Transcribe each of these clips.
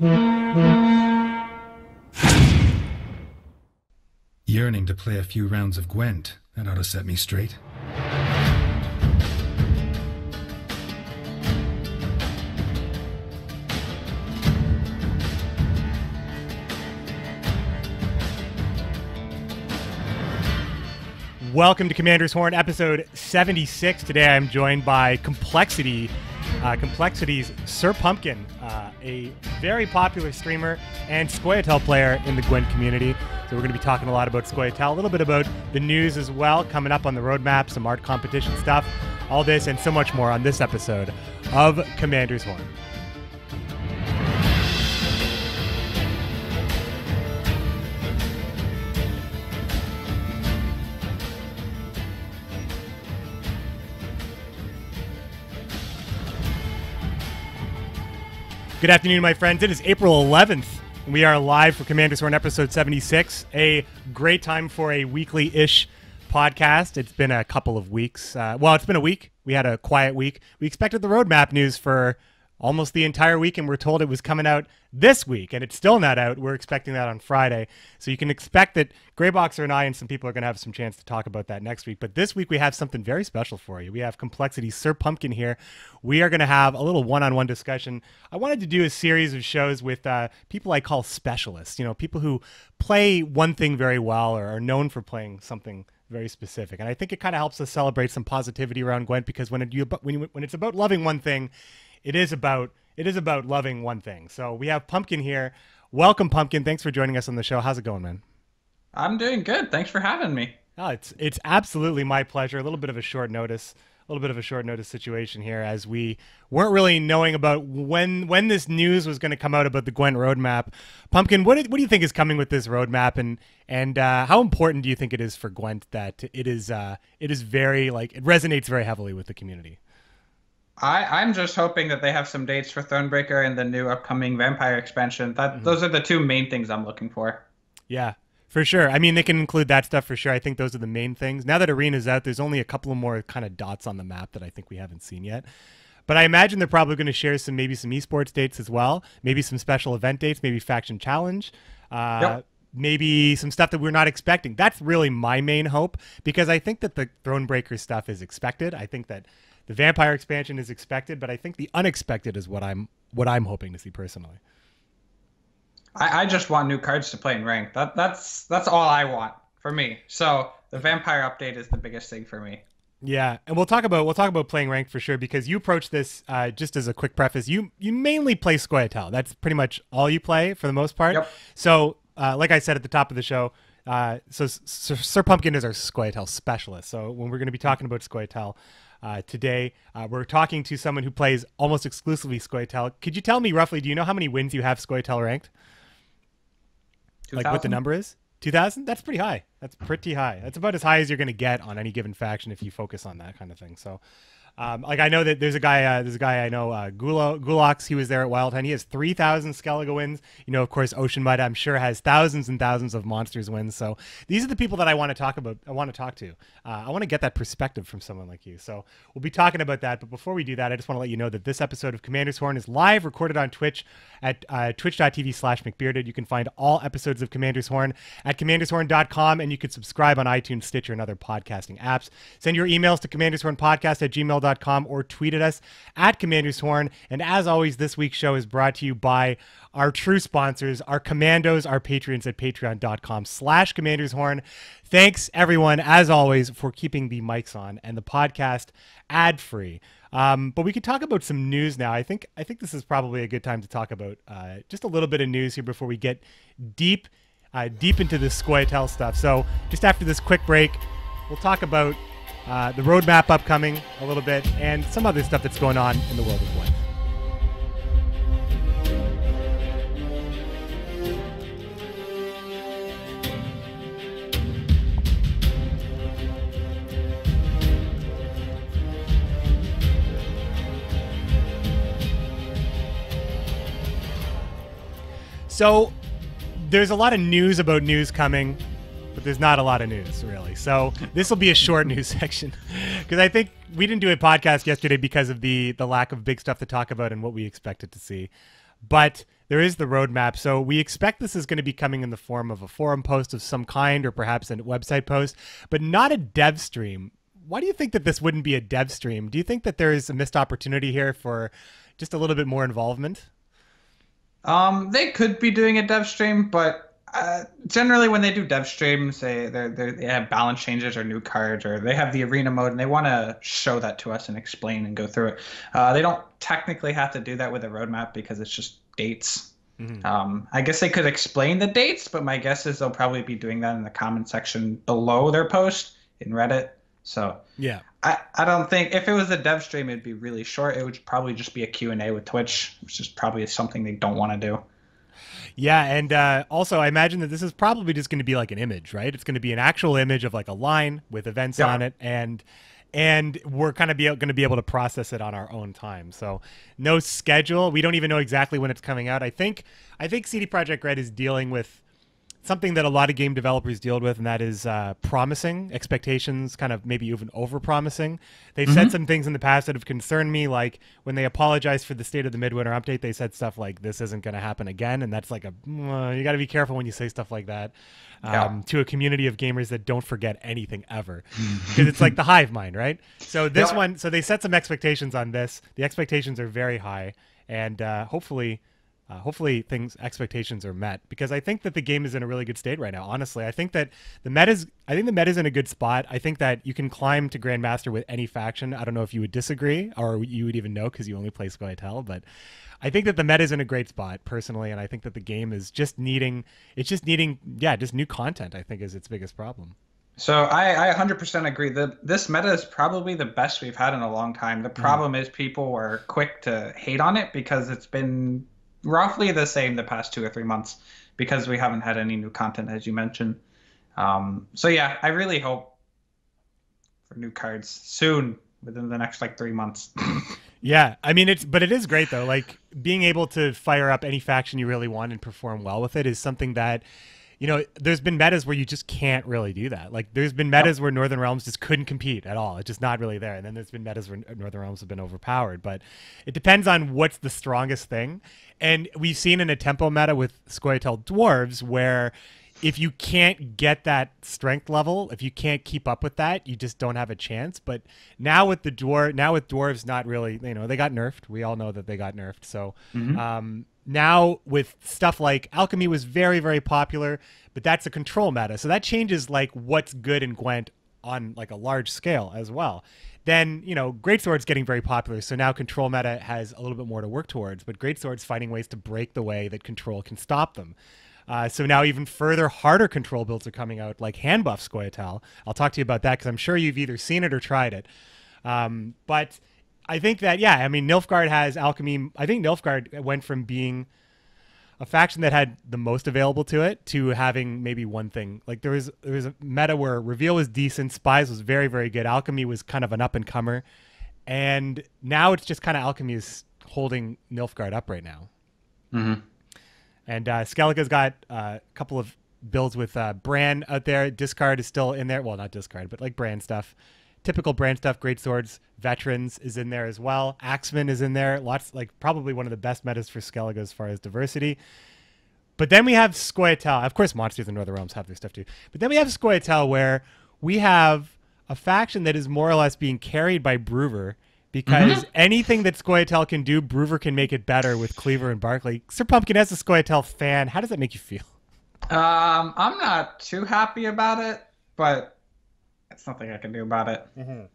Yearning to play a few rounds of Gwent. That ought to set me straight. Welcome to Commander's Horn, episode 76. Today I'm joined by Complexity's SirPumpkn, a very popular streamer and Scoia'Tael player in the Gwent community. So we're going to be talking a lot about Scoia'Tael, a little bit about the news as well, coming up on the roadmap, some art competition stuff, all this and so much more on this episode of Commander's Horn. Good afternoon, my friends. It is April 11th. We are live for Commander's Horn episode 76. A great time for a weekly-ish podcast. It's been a couple of weeks. Well, it's been a week. We had a quiet week. We expected the roadmap news for almost the entire week, and we're told it was coming out this week, and it's still not out. We're expecting that on Friday. So you can expect that Greyboxer and I and some people are going to have some chance to talk about that next week. But this week we have something very special for you. We have Complexity's SirPumpkn here. We are going to have a little one-on-one discussion. I wanted to do a series of shows with people I call specialists, you know, people who play one thing very well or are known for playing something very specific. And I think it kind of helps us celebrate some positivity around Gwent, because when it's about loving one thing, it is about loving one thing. So we have Pumpkn here. Welcome, Pumpkn. Thanks for joining us on the show. How's it going, man? I'm doing good. Thanks for having me. Oh, it's absolutely my pleasure. A little bit of a short notice situation here, as we weren't really knowing about when this news was going to come out about the Gwent roadmap. Pumpkn, what do you think is coming with this roadmap, and how important do you think it is for Gwent that it is very, it resonates very heavily with the community? I'm just hoping that they have some dates for Thronebreaker and the new upcoming Vampire expansion. Those are the two main things I'm looking for. Yeah, for sure. I mean, they can include that stuff for sure. I think those are the main things. Now that Arena's out, there's only a couple of more kind of dots on the map that I think we haven't seen yet. But I imagine they're probably going to share maybe some esports dates as well, maybe some special event dates, maybe faction challenge. Yep. Maybe some stuff that we're not expecting. That's really my main hope, because I think that the Thronebreaker stuff is expected. I think that the Vampire expansion is expected, but I think the unexpected is what I'm hoping to see personally. I just want new cards to play in rank. That's all I want for me. So the Vampire update is the biggest thing for me. Yeah, and we'll talk about playing rank for sure, because you approach this just as a quick preface. You mainly play Scoia'Tael. That's pretty much all you play for the most part. Yep. So like I said at the top of the show, so SirPumpkn is our Scoia'Tael specialist. So when we're going to be talking about Scoia'Tael today, we're talking to someone who plays almost exclusively Scoia'Tael. Could you tell me roughly, do you know how many wins you have Scoia'Tael ranked? 2000? Like what the number is? 2,000? That's pretty high. That's pretty high. That's about as high as you're going to get on any given faction if you focus on that kind of thing. So I know that there's a guy I know, Gulox. He was there at Wildhand. He has 3,000 Skellige wins. You know, of course, Ocean Meta, I'm sure, has thousands and thousands of Monsters wins. So these are the people that I want to talk about. I want to talk to. I want to get that perspective from someone like you. So we'll be talking about that. But before we do that, I just want to let you know that this episode of Commander's Horn is live, recorded on Twitch at twitch.tv/McBearded. You can find all episodes of Commander's Horn at commandershorn.com, and you can subscribe on iTunes, Stitcher, and other podcasting apps. Send your emails to commandershornpodcast@gmail.com or tweet at us at Commander's Horn. And as always, this week's show is brought to you by our true sponsors, our commandos, our patrons at patreon.com/Commander's Horn. Thanks, everyone, as always, for keeping the mics on and the podcast ad-free. But we could talk about some news now. I think this is probably a good time to talk about just a little bit of news here before we get deep into the Scoia'Tael stuff. So just after this quick break, we'll talk about the roadmap upcoming a little bit and some other stuff that's going on in the world of Gwent. So there's a lot of news about news coming, but there's not a lot of news, really. So this will be a short news section, because I think we didn't do a podcast yesterday because of the lack of big stuff to talk about and what we expected to see. but there is the roadmap. So we expect this is going to be coming in the form of a forum post of some kind, or perhaps a website post, but not a dev stream. Why do you think that this wouldn't be a dev stream? Do you think that there is a missed opportunity here for just a little bit more involvement? They could be doing a dev stream, but generally when they do dev streams, they have balance changes or new cards, or they have the arena mode, and they want to show that to us and explain and go through it. They don't technically have to do that with a roadmap because it's just dates. I guess they could explain the dates, but my guess is they'll probably be doing that in the comment section below their post in Reddit. So yeah, I don't think if it was a dev stream, it'd be really short. It would probably just be a Q&A with Twitch, which is probably something they don't want to do. Yeah, and also I imagine that this is probably just going to be like an image, right? It's going to be an actual image of like a line with events on it, and we're kind of going to be able to process it on our own time. So no schedule. We don't even know exactly when it's coming out. I think CD Projekt Red is dealing with something that a lot of game developers deal with, and that is promising expectations, kind of maybe even over-promising. They've said some things in the past that have concerned me, like when they apologized for the State of the Midwinter update, they said stuff like, this isn't going to happen again, and that's like you got to be careful when you say stuff like that to a community of gamers that don't forget anything ever, because it's like the hive mind, right? So this one, so they set some expectations on this. The expectations are very high, and hopefully expectations are met, because I think that the game is in a really good state right now. Honestly, I think that the meta's in a good spot. I think that you can climb to Grandmaster with any faction. I don't know if you would disagree, or you would even know because you only play Scoia'Tael, but I think that the meta's in a great spot personally, and I think that the game is just needing just new content, I think, is its biggest problem. So I 100% agree that this meta is probably the best we've had in a long time. The problem is people were quick to hate on it because it's been roughly the same the past 2 or 3 months, because we haven't had any new content, as you mentioned. So yeah, I really hope for new cards soon, within the next like 3 months. Yeah, I mean, but it is great though. Like being able to fire up any faction you really want and perform well with it is something that, you know, there's been metas where you just can't really do that. Like there's been metas where Northern Realms just couldn't compete at all. It's just not really there. And then there's been metas where Northern Realms have been overpowered. But it depends on what's the strongest thing. And we've seen in a tempo meta with Scoia'Tael Dwarves where if you can't get that strength level, if you can't keep up with that, you just don't have a chance. But now with the Dwarves not really, you know, they got nerfed. We all know that they got nerfed. So now with stuff like Alchemy was very, very popular, but that's a control meta. So that changes like what's good in Gwent on like a large scale as well. Then, you know, Greatsword's getting very popular. So now control meta has a little bit more to work towards, but Greatsword's finding ways to break the way that control can stop them. So now even further harder control builds are coming out, like hand buff Scoia'Tael. I'll talk to you about that because I'm sure you've either seen it or tried it. But I think that, yeah, I mean, Nilfgaard has Alchemy. I think Nilfgaard went from being a faction that had the most available to it to having maybe one thing. Like there was a meta where Reveal was decent, Spies was very, very good, Alchemy was kind of an up-and-comer, and now it's just kind of Alchemy is holding Nilfgaard up right now. And Skellige's got a couple of builds with Bran out there. Discard is still in there. Well, not Discard, but like Bran stuff. Typical Bran stuff. Great Swords. Veterans is in there as well. Axeman is in there. Lots, like probably one of the best metas for Skellige as far as diversity. But then we have Scoia'Tael. Of course, Monsters and Northern Realms have their stuff too. But then we have Scoia'Tael where we have a faction that is more or less being carried by Brewer, because anything that Scoia'Tael can do, Brewer can make it better with Cleaver and Barkley. SirPumpkn, as a Scoia'Tael fan, how does that make you feel? I'm not too happy about it, but it's nothing I can do about it.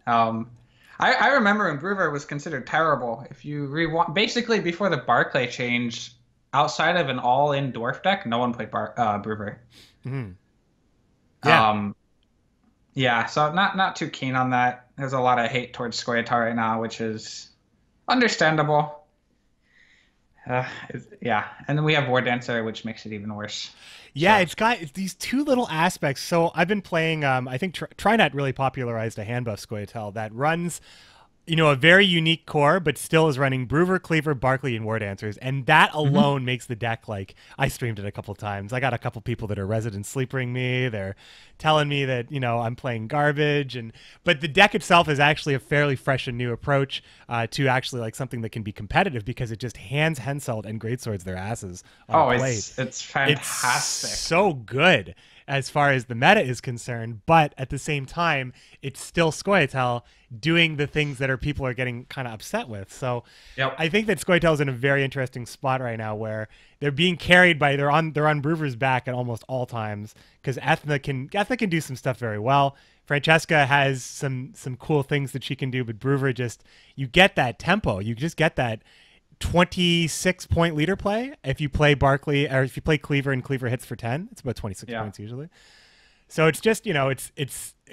I remember when Brewer was considered terrible. If you rewind, basically before the Barclay change, outside of an all-in dwarf deck, no one played Brewer. Yeah, so not too keen on that. There's a lot of hate towards Scoia'Tael right now, which is understandable. Yeah, and then we have War Dancer, which makes it even worse. Yeah, it's got these two little aspects. So I've been playing, I think Trinet really popularized a hand buff Scoia'Tael that runs you know, a very unique core, but still is running Brewer, Cleaver, Barkley, and War Dancers. And that alone makes the deck, like, I streamed it a couple times. I got a couple people that are resident sleepering me. They're telling me that, you know, I'm playing garbage. But the deck itself is actually a fairly fresh and new approach to actually, like, something that can be competitive because it just hands Henselt and Greatswords their asses on plate. It's fantastic. It's so good as far as the meta is concerned, but at the same time, it's still Scoia'Tael doing the things that people are getting kind of upset with. So I think that Scoia'Tael is in a very interesting spot right now where they're being carried by they're on Brewer's back at almost all times because Ethna can do some stuff very well. Francesca has some cool things that she can do, but Brewer just, you get that tempo, you just get that 26-point leader play if you play Barkley, or if you play Cleaver and Cleaver hits for 10. It's about 26 points usually. So it's just, you know, it's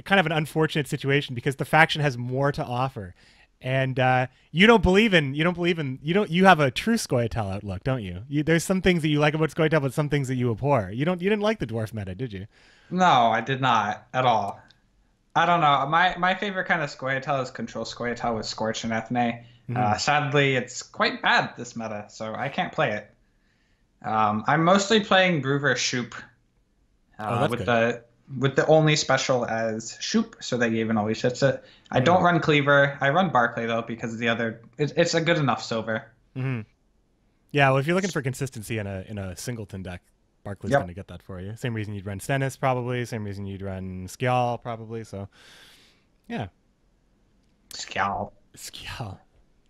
kind of an unfortunate situation because the faction has more to offer, and you have a true Scoia'Tael outlook, don't you? There's some things that you like about Scoia'Tael, but some things that you abhor. You didn't like the dwarf meta, did you? No, I did not at all. I don't know. My favorite kind of Scoia'Tael is control Scoia'Tael with Scorch and Ethne. Sadly, it's quite bad, this meta, so I can't play it. I'm mostly playing Brewer Shoop with the only special as Shoop, so that Yavin always hits it. I don't run Cleaver. I run Barkley, though, because the other it's a good enough silver. Yeah, well, if you're looking for consistency in a singleton deck, Barkley's going to get that for you. Same reason you'd run Stennis, probably. Same reason you'd run Scoia'Tael, probably. So, yeah. Scoia'Tael.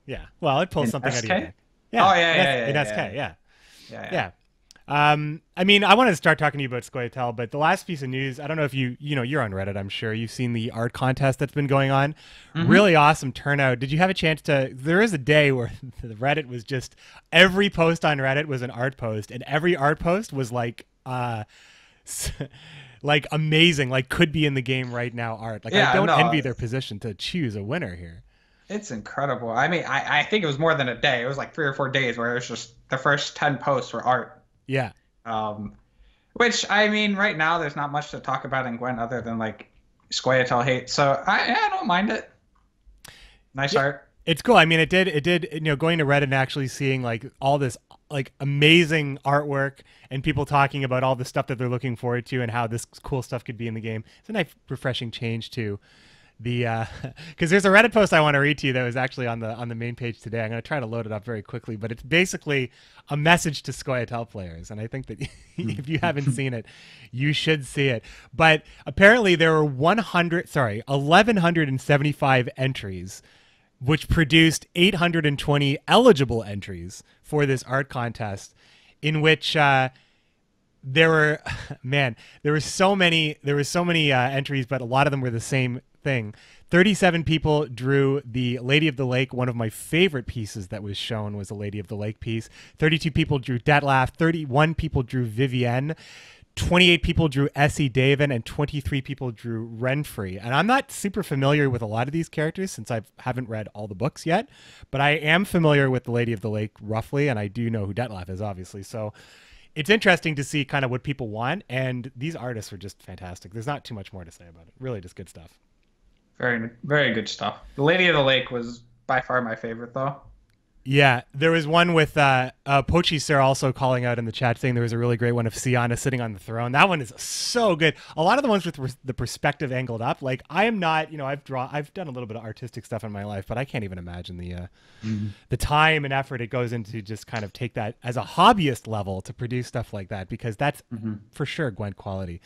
Yeah. Well, it pulls something out of your deck. Yeah. Oh, yeah. In SK, yeah. I mean, I wanted to start talking to you about Scoia'Tael, but the last piece of news, I don't know if you're on Reddit, I'm sure. You've seen the art contest that's been going on. Really awesome turnout. Did you have a chance there is a day where the Reddit was just, every post on Reddit was an art post, and every art post was like, like amazing, like could be in the game right now art. Like, I don't envy their position to choose a winner here. It's incredible. I mean, I think it was more than a day. It was like 3 or 4 days where it was just the first 10 posts were art. Yeah. Which, I mean, right now there's not much to talk about in Gwent other than like Scoia'Tael hate. So I don't mind it. Nice art. It's cool. I mean, it did, you know, going to Reddit and actually seeing like all this like amazing artwork and people talking about all the stuff that they're looking forward to and how this cool stuff could be in the game. It's a nice refreshing change to the because there's a Reddit post I want to read to you that was actually on the main page today. I'm going to try to load it up very quickly, but it's basically a message to Scoia'Tael players, and I think that if you haven't seen it, you should see it. But apparently there were 1,175 entries, which produced 820 eligible entries for this art contest, in which there were so many entries, but a lot of them were the same thing. 37 people drew the Lady of the Lake. One of my favorite pieces that was shown was a Lady of the Lake piece. 32 people drew Detlaf. 31 people drew Vivienne. 28 people drew Essie Davin, and 23 people drew Renfrey. And I'm not super familiar with a lot of these characters since I haven't read all the books yet, but I am familiar with the Lady of the Lake roughly, and I do know who Detlaf is, obviously. So it's interesting to see kind of what people want, and these artists are just fantastic. There's not too much more to say about it. Really just good stuff. Very, very good stuff. The Lady of the Lake was by far my favorite, though. Yeah, there was one with Pochi Sir also calling out in the chat saying there was a really great one of Sienna sitting on the throne. That one is so good. A lot of the ones with the perspective angled up, like I am not, you know, I've done a little bit of artistic stuff in my life, but I can't even imagine the time and effort it goes into just kind of take that as a hobbyist level to produce stuff like that, because that's for sure Gwent quality.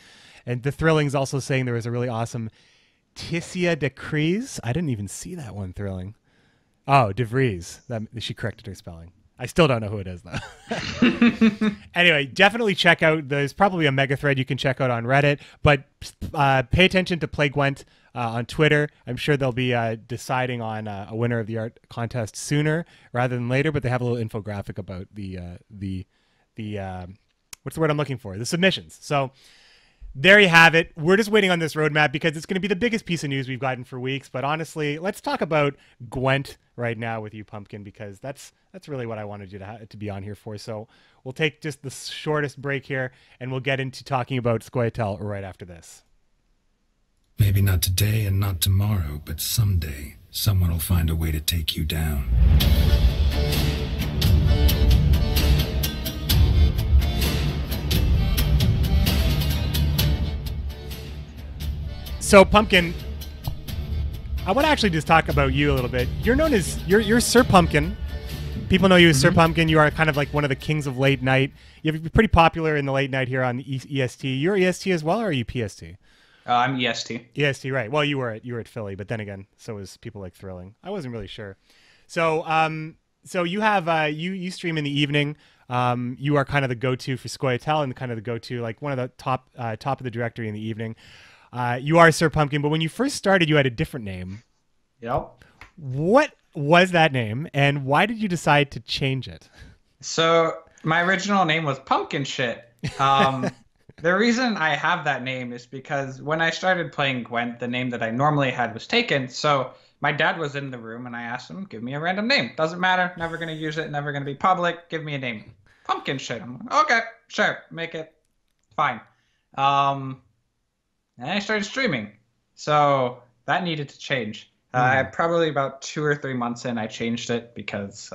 And the Thrilling's also saying there was a really awesome Tissia de Cries. I didn't even see that one, Thrilling. Oh, De Vries. She corrected her spelling. I still don't know who it is, though. Anyway, definitely check out. There's probably a mega thread you can check out on Reddit, but pay attention to Play Gwent on Twitter. I'm sure they'll be deciding on a winner of the art contest sooner rather than later, but they have a little infographic about the what's the word I'm looking for? The submissions. So there you have it. We're just waiting on this roadmap because it's going to be the biggest piece of news we've gotten for weeks. But honestly, let's talk about Gwent right now with you, Pumpkn, because that's really what I wanted you to be on here for. So we'll take just the shortest break here, and we'll get into talking about Scoia'Tael right after this. Maybe not today and not tomorrow, but someday. Someone will find a way to take you down. So, Pumpkn, I want to actually just talk about you a little bit. You're known as you're SirPumpkn. People know you as SirPumpkn. You are kind of like one of the kings of late night. You're pretty popular in the late night here on EST. You're EST as well, or are you PST? I'm EST. EST, right? Well, you were at Philly, but then again, so was people like Thrilling. I wasn't really sure. So, so you have you stream in the evening. You are kind of the go-to for Scoia'Tael and kind of the go-to, like one of the top of the directory in the evening. You are SirPumpkn, but when you first started, you had a different name. Yep. What was that name, and why did you decide to change it? So my original name was Pumpkin Shit. The reason I have that name is because when I started playing Gwent, the name that I normally had was taken. So my dad was in the room, and I asked him, give me a random name. Doesn't matter. Never going to use it. Never going to be public. Give me a name. Pumpkin Shit. I'm like, okay, sure. Make it. Fine. And I started streaming. So that needed to change. Probably about 2 or 3 months in, I changed it because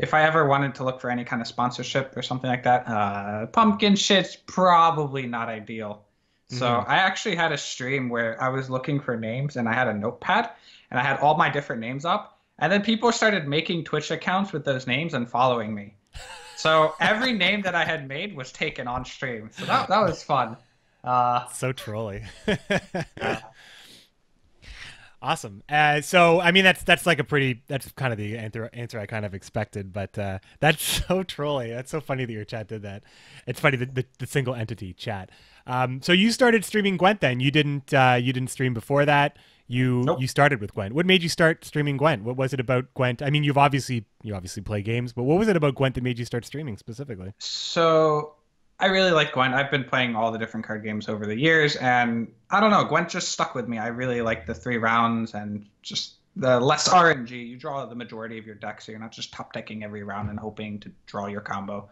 if I ever wanted to look for any kind of sponsorship or something like that, Pumpkin Shit's probably not ideal. So I actually had a stream where I was looking for names, and I had a notepad, and I had all my different names up. And then people started making Twitch accounts with those names and following me. So every name that I had made was taken on stream. So that was fun. So trolly. Awesome. So I mean that's like that's kind of the answer I kind of expected, but that's so trolly. That's so funny that your chat did that. It's funny that the single entity chat. So you started streaming Gwent then. You didn't stream before that. Nope. You started with Gwent. What made you start streaming Gwent? What was it about Gwent? I mean, you obviously play games, but what was it about Gwent that made you start streaming specifically? So I really like Gwent. I've been playing all the different card games over the years, and I don't know, Gwent just stuck with me. I really like the 3 rounds and just the less RNG. You draw the majority of your deck, so you're not just top decking every round and hoping to draw your combo.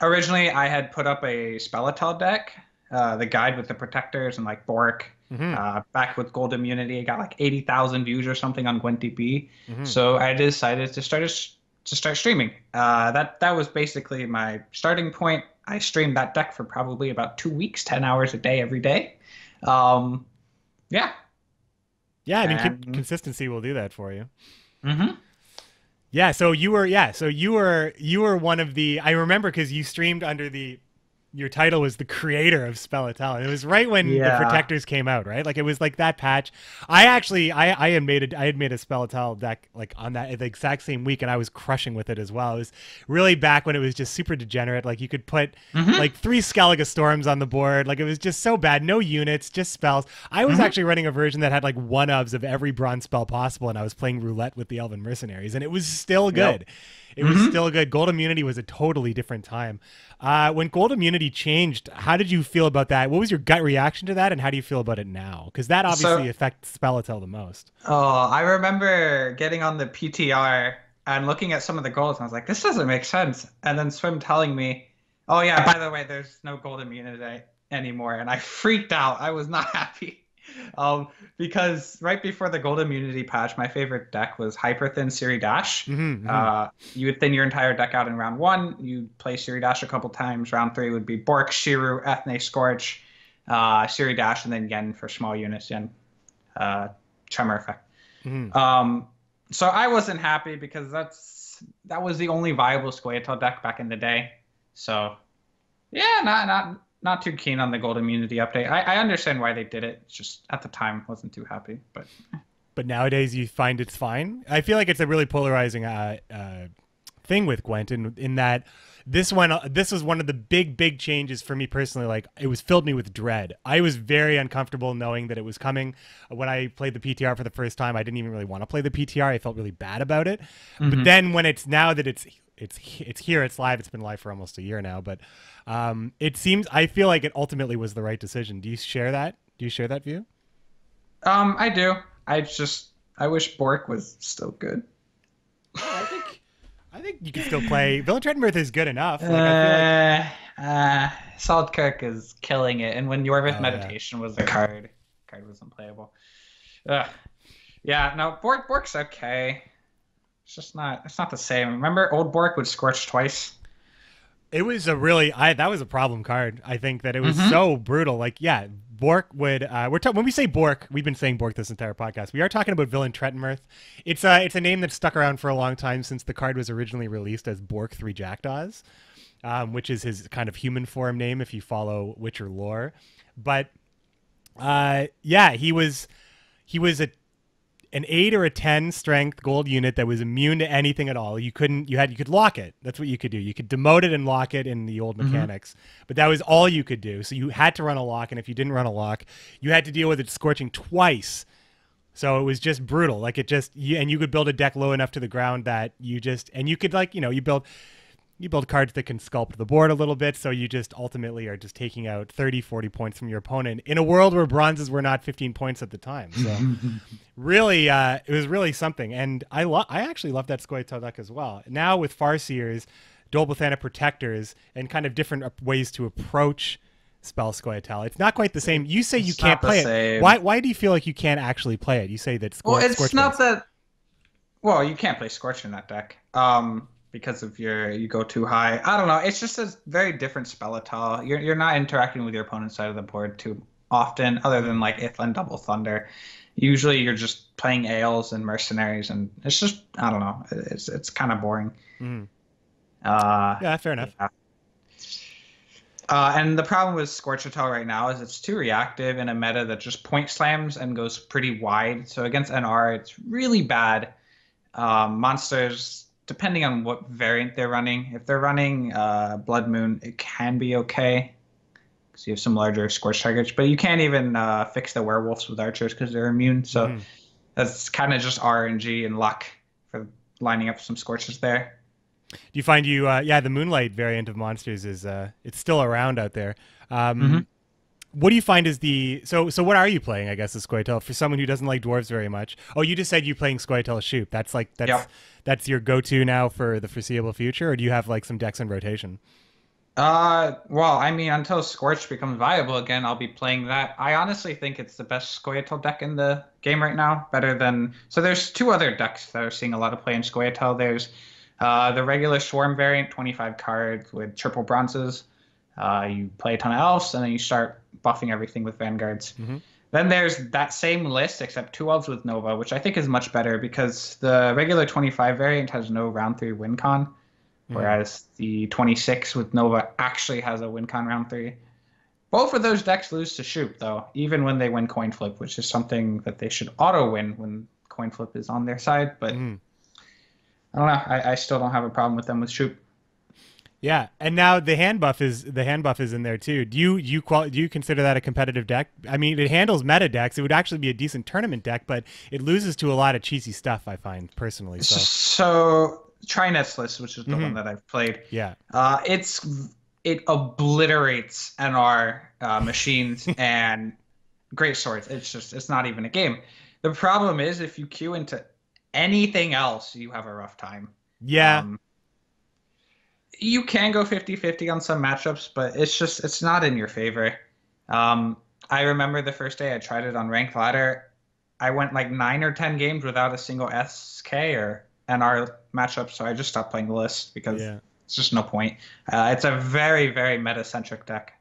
Originally, I had put up a Scoia'Tael deck, the guide with the protectors and like Bork. Back with Gold Immunity, I got like 80,000 views or something on Gwent DB. So I decided to start streaming. That was basically my starting point. I streamed that deck for probably about 2 weeks, 10 hours a day, every day. Yeah. I mean, consistency will do that for you. Yeah. So you were one of the, I remember because you streamed under your title was the creator of Scoia'Tael, and it was right when the protectors came out, right? Like it was like that patch. I had made a Scoia'Tael deck like on that the exact same week, and I was crushing with it as well. It was really back when it was just super degenerate. Like you could put like 3 Skellige Storms on the board. Like it was just so bad. No units, just spells. I was actually running a version that had like 1-ofs of every bronze spell possible, and I was playing roulette with the Elven Mercenaries, and it was still good. It was still good. Gold Immunity was a totally different time. When Gold Immunity changed, how did you feel about that? What was your gut reaction to that, and how do you feel about it now? Because that obviously affects Scoia'Tael the most. Oh, I remember getting on the PTR and looking at some of the golds, and I was like, this doesn't make sense. And then Swim telling me, oh yeah, by the way, there's no Gold Immunity anymore. And I freaked out. I was not happy. Because right before the Gold Immunity patch, my favorite deck was Hyperthin Siri Dash. You would thin your entire deck out in round 1. You'd play Siri Dash a couple times. Round 3 would be Bork, Shiru, Ethne, Scorch, Siri Dash, and then Yen for small units, Yen Tremor effect. So I wasn't happy because that was the only viable Scoia'Tael deck back in the day. So yeah, not too keen on the Gold Immunity update. I understand why they did it. It's just at the time wasn't too happy. But nowadays you find it's fine. I feel like it's a really polarizing thing with Gwent in that this was one of the big changes for me personally. Like it filled me with dread. I was very uncomfortable knowing that it was coming. When I played the PTR for the first time, I didn't even really want to play the PTR. I felt really bad about it. But then when it's here, it's live. It's been live for almost a year now, but I feel like it ultimately was the right decision. Do you share that? Do you share that view? I do. I wish Bork was still good. I think you can still play. Village Redmirth is good enough. Saltkirk is killing it, and when Yorvith Meditation was the card was unplayable. Yeah, no, Bork's okay. It's not the same. Remember old Bork would scorch twice? It was a really that was a problem card. I think that it was Mm-hmm. so brutal. Like, yeah, Bork would when we say Bork, we've been saying Bork this entire podcast. We are talking about villain Trettenmirth. It's a name that's stuck around for a long time since the card was originally released as Bork 3 Jackdaws, which is his kind of human form name if you follow Witcher lore. But yeah, he was an 8 or a 10 strength gold unit that was immune to anything at all. You could lock it. That's what you could do. You could demote it and lock it in the old mechanics, but that was all you could do. So you had to run a lock, and if you didn't run a lock, you had to deal with it scorching twice. So it was just brutal. Like, and you could build a deck low enough to the ground that and you could, like, you build cards that can sculpt the board a little bit, so you just ultimately are just taking out 30, 40 points from your opponent in a world where bronzes were not 15 points at the time. So really, it was really something. And I actually love that Scoia'Tael deck as well. Now with Farseers, Dual Bothanic Protectors, and kind of different ways to approach spell Scoia'Tael. It's not quite the same. You say you can't play it. Why do you feel like you can't actually play it? You say that It's not that. Well, you can't play Scorch in that deck. Because of you go too high. I don't know. It's just a very different Scoia'Tael. You're not interacting with your opponent's side of the board too often, other than like Ithlan Double Thunder. Usually you're just playing Ales and Mercenaries, and it's just, I don't know. It's kind of boring. Yeah, fair enough. Yeah. And the problem with Scoia'Tael right now is it's too reactive in a meta that just point slams and goes pretty wide. So against NR, it's really bad. Monsters, depending on what variant they're running. If they're running Blood Moon, it can be okay because you have some larger Scorch targets. But you can't even fix the werewolves with archers because they're immune. So that's kind of just RNG and luck for lining up some Scorches there. Do you find the Moonlight variant of monsters is it's still around out there? What do you find is so what are you playing, I guess, as Scoia'Tael, for someone who doesn't like dwarves very much? Oh, you just said you're playing Scoia'Tael Shoop. That's your go-to now for the foreseeable future, or do you have like some decks in rotation? Well, I mean, until Scorch becomes viable again, I'll be playing that. I honestly think it's the best Scoia'Tael deck in the game right now, so there's two other decks that are seeing a lot of play in Scoia'Tael. There's the regular Swarm variant, 25 cards with triple bronzes. You play a ton of elves, and then you start buffing everything with vanguards. Then there's that same list, except 2 elves with Nova, which I think is much better because the regular 25 variant has no round 3 win con, whereas the 26 with Nova actually has a win con round 3. Both of those decks lose to Shoop, though, even when they win coin flip, which is something that they should auto win when coin flip is on their side. But I don't know. I still don't have a problem with them with Shoop. Yeah, and now the hand buff is in there too. Do you consider that a competitive deck? I mean, it handles meta decks. It would actually be a decent tournament deck, but it loses to a lot of cheesy stuff, I find personally. So Trinet's list, which is the one that I've played. Yeah. It obliterates NR machines and great swords. It's not even a game. The problem is if you queue into anything else, you have a rough time. Yeah. You can go 50-50 on some matchups, but it's not in your favor. I remember the first day I tried it on Ranked Ladder, I went like 9 or 10 games without a single SK or NR matchup, so I just stopped playing the list because it's just no point. It's a very, very meta-centric deck.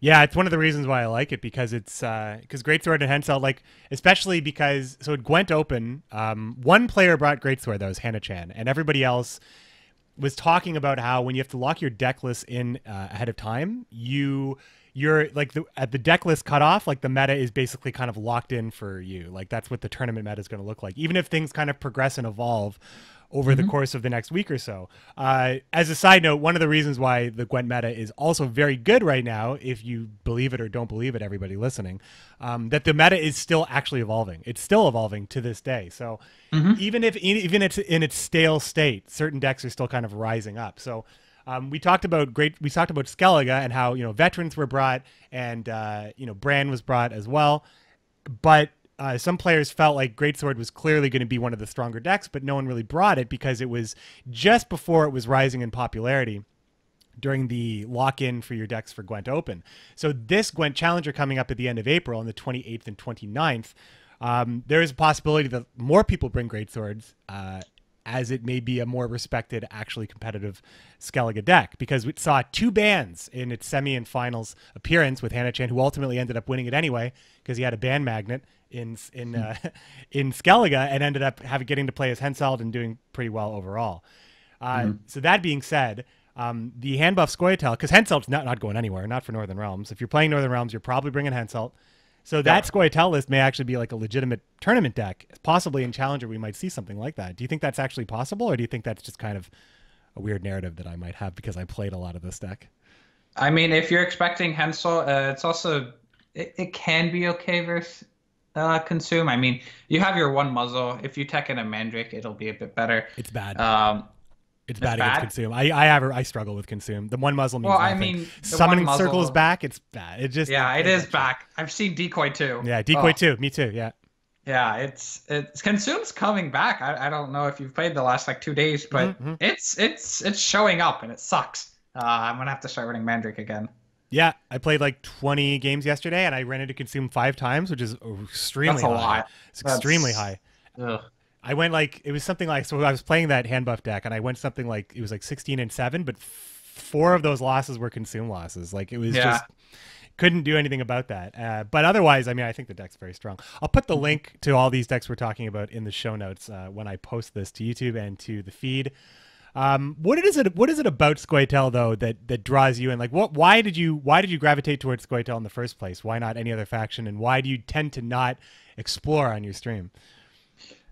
Yeah, it's one of the reasons why I like it, because it's because Greatsword and Hensel, like, especially because at Gwent Open, one player brought Greatsword, that was Hannah-chan, and everybody else was talking about how when you have to lock your deck list in ahead of time, you're like at the deck list cutoff, like the meta is basically kind of locked in for you. Like that's what the tournament meta is going to look like, even if things kind of progress and evolve over the course of the next week or so. As a side note, one of the reasons why the Gwent meta is also very good right now, if you believe it or don't believe it, everybody listening, that the meta is still actually evolving. It's still evolving to this day. So even it's in its stale state, certain decks are still kind of rising up. So we talked about Skellige and how, veterans were brought and, Bran was brought as well. But some players felt like Greatsword was clearly going to be one of the stronger decks, but no one really brought it because it was just before it was rising in popularity during the lock-in for your decks for Gwent Open. So this Gwent Challenger coming up at the end of April on the 28th and 29th, there is a possibility that more people bring greatswords, as it may be a more respected, actually competitive Skellige deck, because we saw 2 bans in its semi and finals appearance with Hanachan, who ultimately ended up winning it anyway because he had a ban magnet in Skellige and ended up getting to play as Henselt and doing pretty well overall. So that being said, the hand buff Scoia'Tael, because Henselt's not going anywhere, not for Northern Realms. If you're playing Northern Realms, you're probably bringing Henselt. So that Scoia'Tael list may actually be like a legitimate tournament deck. Possibly in Challenger, we might see something like that. Do you think that's actually possible, or do you think that's just kind of a weird narrative that I might have because I played a lot of this deck? I mean, if you're expecting Henselt, it's also it can be okay versus Consume. I mean, you have your one muzzle. If you tech in a Mandrake, it'll be a bit better. It's bad. It's bad against Consume. I struggle with Consume. The one muzzle means nothing. I mean, Summoning Circle is back. It's bad. It is back. I've seen Decoy too. Yeah, Decoy too. Me too. Yeah. Yeah, it's Consume's coming back. I don't know if you've played the last like 2 days, but it's showing up and it sucks. I'm gonna have to start running Mandrake again. Yeah, I played like 20 games yesterday and I ran into Consume 5 times, which is extremely high. That's a lot. It's extremely high. Ugh. I went like, it was something like, so I was playing that hand buff deck and I went something like, it was like 16-7, but 4 of those losses were Consume losses. Like it was just, couldn't do anything about that. But otherwise, I mean, I think the deck's very strong. I'll put the link to all these decks we're talking about in the show notes when I post this to YouTube and to the feed. What is it about Scoia'Tael though that draws you in? Like, why did you gravitate towards Scoia'Tael in the first place? Why not any other faction? And why do you tend to not explore on your stream?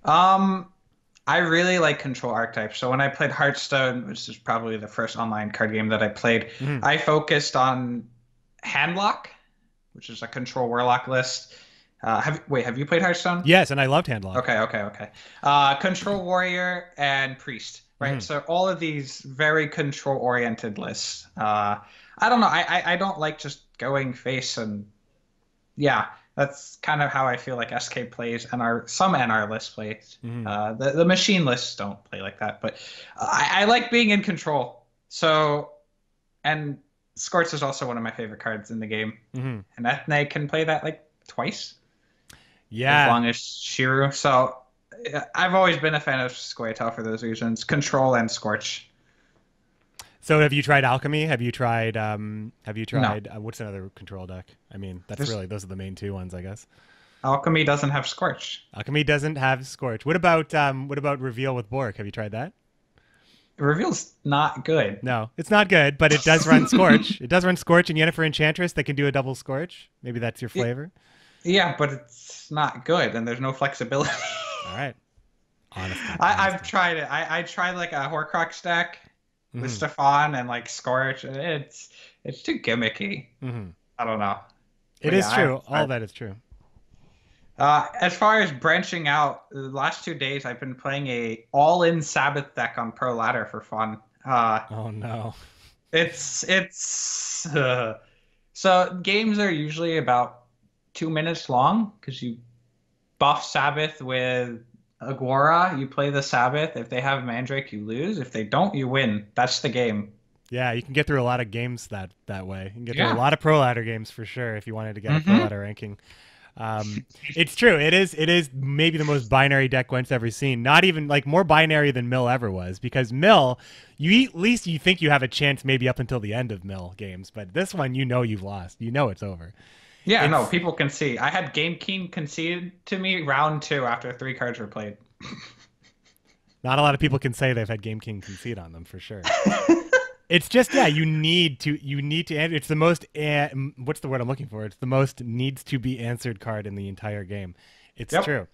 I really like control archetypes. So when I played Hearthstone, which is probably the first online card game that I played, I focused on Handlock, which is a control warlock list. Have you played Hearthstone? Yes, and I loved Handlock. Okay. Control warrior and priest, right? So all of these very control oriented lists. I don't know. I don't like just going face and that's kind of how I feel like SK plays and some NR lists plays. The machine lists don't play like that, but I like being in control. So, and Scorch is also one of my favorite cards in the game. And Ethne can play that like twice. Yeah. As long as Shiru. So I've always been a fan of Scoia'Tael for those reasons. Control and Scorch. So have you tried Alchemy? Have you tried what's another control deck? I mean, those are the main 2 ones, I guess. Alchemy doesn't have Scorch. Alchemy doesn't have Scorch. What about Reveal with Bork? Have you tried that? Reveal's not good. No, it's not good, but it does run Scorch. It does run Scorch and Yennefer Enchantress that can do a double Scorch. Maybe that's your flavor. Yeah, but it's not good and there's no flexibility. All right. Honestly. I've tried it. I tried like a Horcrux deck with Stefan and like Scorch. It's too gimmicky. I don't know. It is true. All that is true. As far as branching out, the last 2 days I've been playing a all-in Sabbath deck on Pro Ladder for fun. Oh no. So games are usually about 2 minutes long because you buff Sabbath with Agora, you play the Sabbath. If they have Mandrake, you lose. If they don't, you win. That's the game. Yeah, you can get through a lot of games that way. You can get through a lot of Pro Ladder games for sure if you wanted to get a Pro Ladder ranking. It's true. It is maybe the most binary deck Gwent's ever seen. Not even like more binary than Mill ever was, because Mill, at least you think you have a chance maybe up until the end of Mill games, but this one you've lost. You know it's over. Yeah, no, people can see. I had Game King conceded to me round 2 after 3 cards were played. Not a lot of people can say they've had Game King concede on them for sure. It's just, you need to, it's the most, what's the word I'm looking for? It's the most needs to be answered card in the entire game. It's true.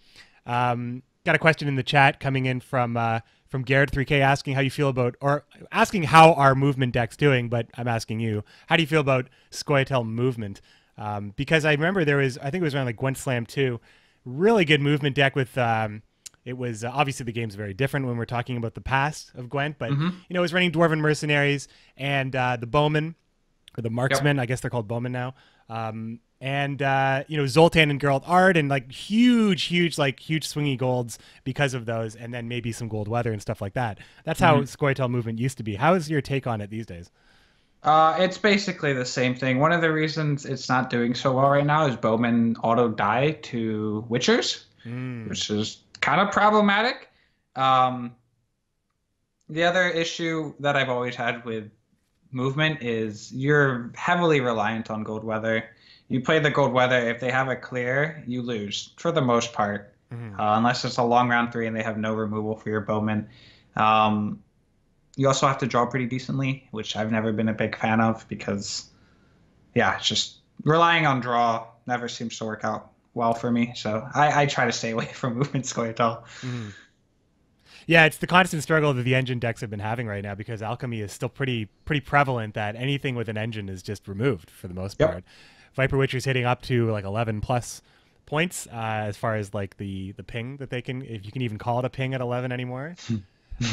Got a question in the chat coming in from Garrett3K asking how you feel about, or asking how our movement deck's doing, but I'm asking you, how do you feel about Scoia'Tael movement? Because I remember I think it was around like Gwent Slam 2, really good movement deck with, it was obviously the game's very different when we're talking about the past of Gwent, but it was running Dwarven Mercenaries and the Bowmen, or the Marksmen, I guess they're called Bowmen now, and Zoltan and Geralt Ard and like huge swingy golds because of those, and then maybe some gold weather and stuff like that. That's how Scoia'Tael movement used to be. How is your take on it these days? It's basically the same thing. One of the reasons it's not doing so well right now is Bowman auto die to Witchers, Mm. which is kind of problematic. Um, the other issue that I've always had with movement is you're heavily reliant on Gold Weather. You play the Gold Weather, if they have a clear, you lose for the most part, Mm. unless it's a long round three and they have no removal for your Bowman. Um, you also have to draw pretty decently, which I've never been a big fan of because, yeah, it's just relying on draw never seems to work out well for me. So I try to stay away from movement Scoia'Tael. Mm. Yeah, it's the constant struggle that the engine decks have been having right now because alchemy is still pretty prevalent that anything with an engine is just removed for the most Yep. part. Viper Witcher's hitting up to like 11 plus points as far as like the ping that they can, if you can even call it a ping at 11 anymore.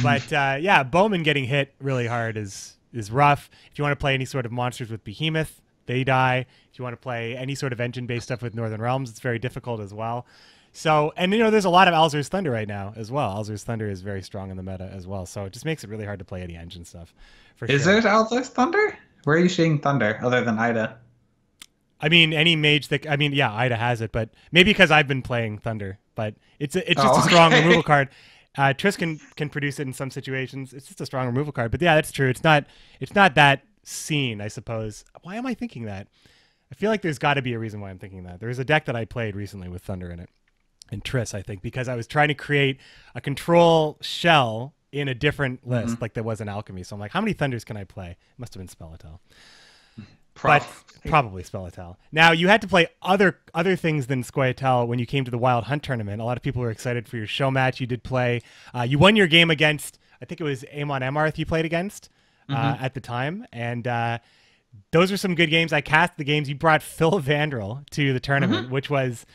But yeah, Bowman getting hit really hard is rough. If you want to play any sort of monsters with Behemoth, they die. If you want to play any sort of engine-based stuff with Northern Realms, it's very difficult as well. So, and you know, there's a lot of Alzur's Thunder right now as well. Alzur's Thunder is very strong in the meta as well. So it just makes it really hard to play any engine stuff. For Is sure. there Althus Thunder? Where are you seeing Thunder other than Ida? I mean, any mage that, I mean, yeah, Ida has it, but maybe because I've been playing Thunder, but it's just Oh, a strong okay. removal card. Triss can produce it in some situations. It's just a strong removal card. But yeah, that's true. It's not that scene, I suppose. Why am I thinking that? I feel like there's got to be a reason why I'm thinking that. There's a deck that I played recently with Thunder in it, and Triss, I think, because I was trying to create a control shell in a different list, like there was in Alchemy. So I'm like, how many Thunders can I play? It must have been Scoia'Tael. But probably Scoia'Tael. Now you had to play other things than Scoia'Tael when you came to the Wild Hunt tournament. A lot of people were excited for your show match. You did play. You won your game against, I think it was Amon Emarth you played against at the time, and those were some good games. I cast the games. You brought Phil Vandrel to the tournament, which was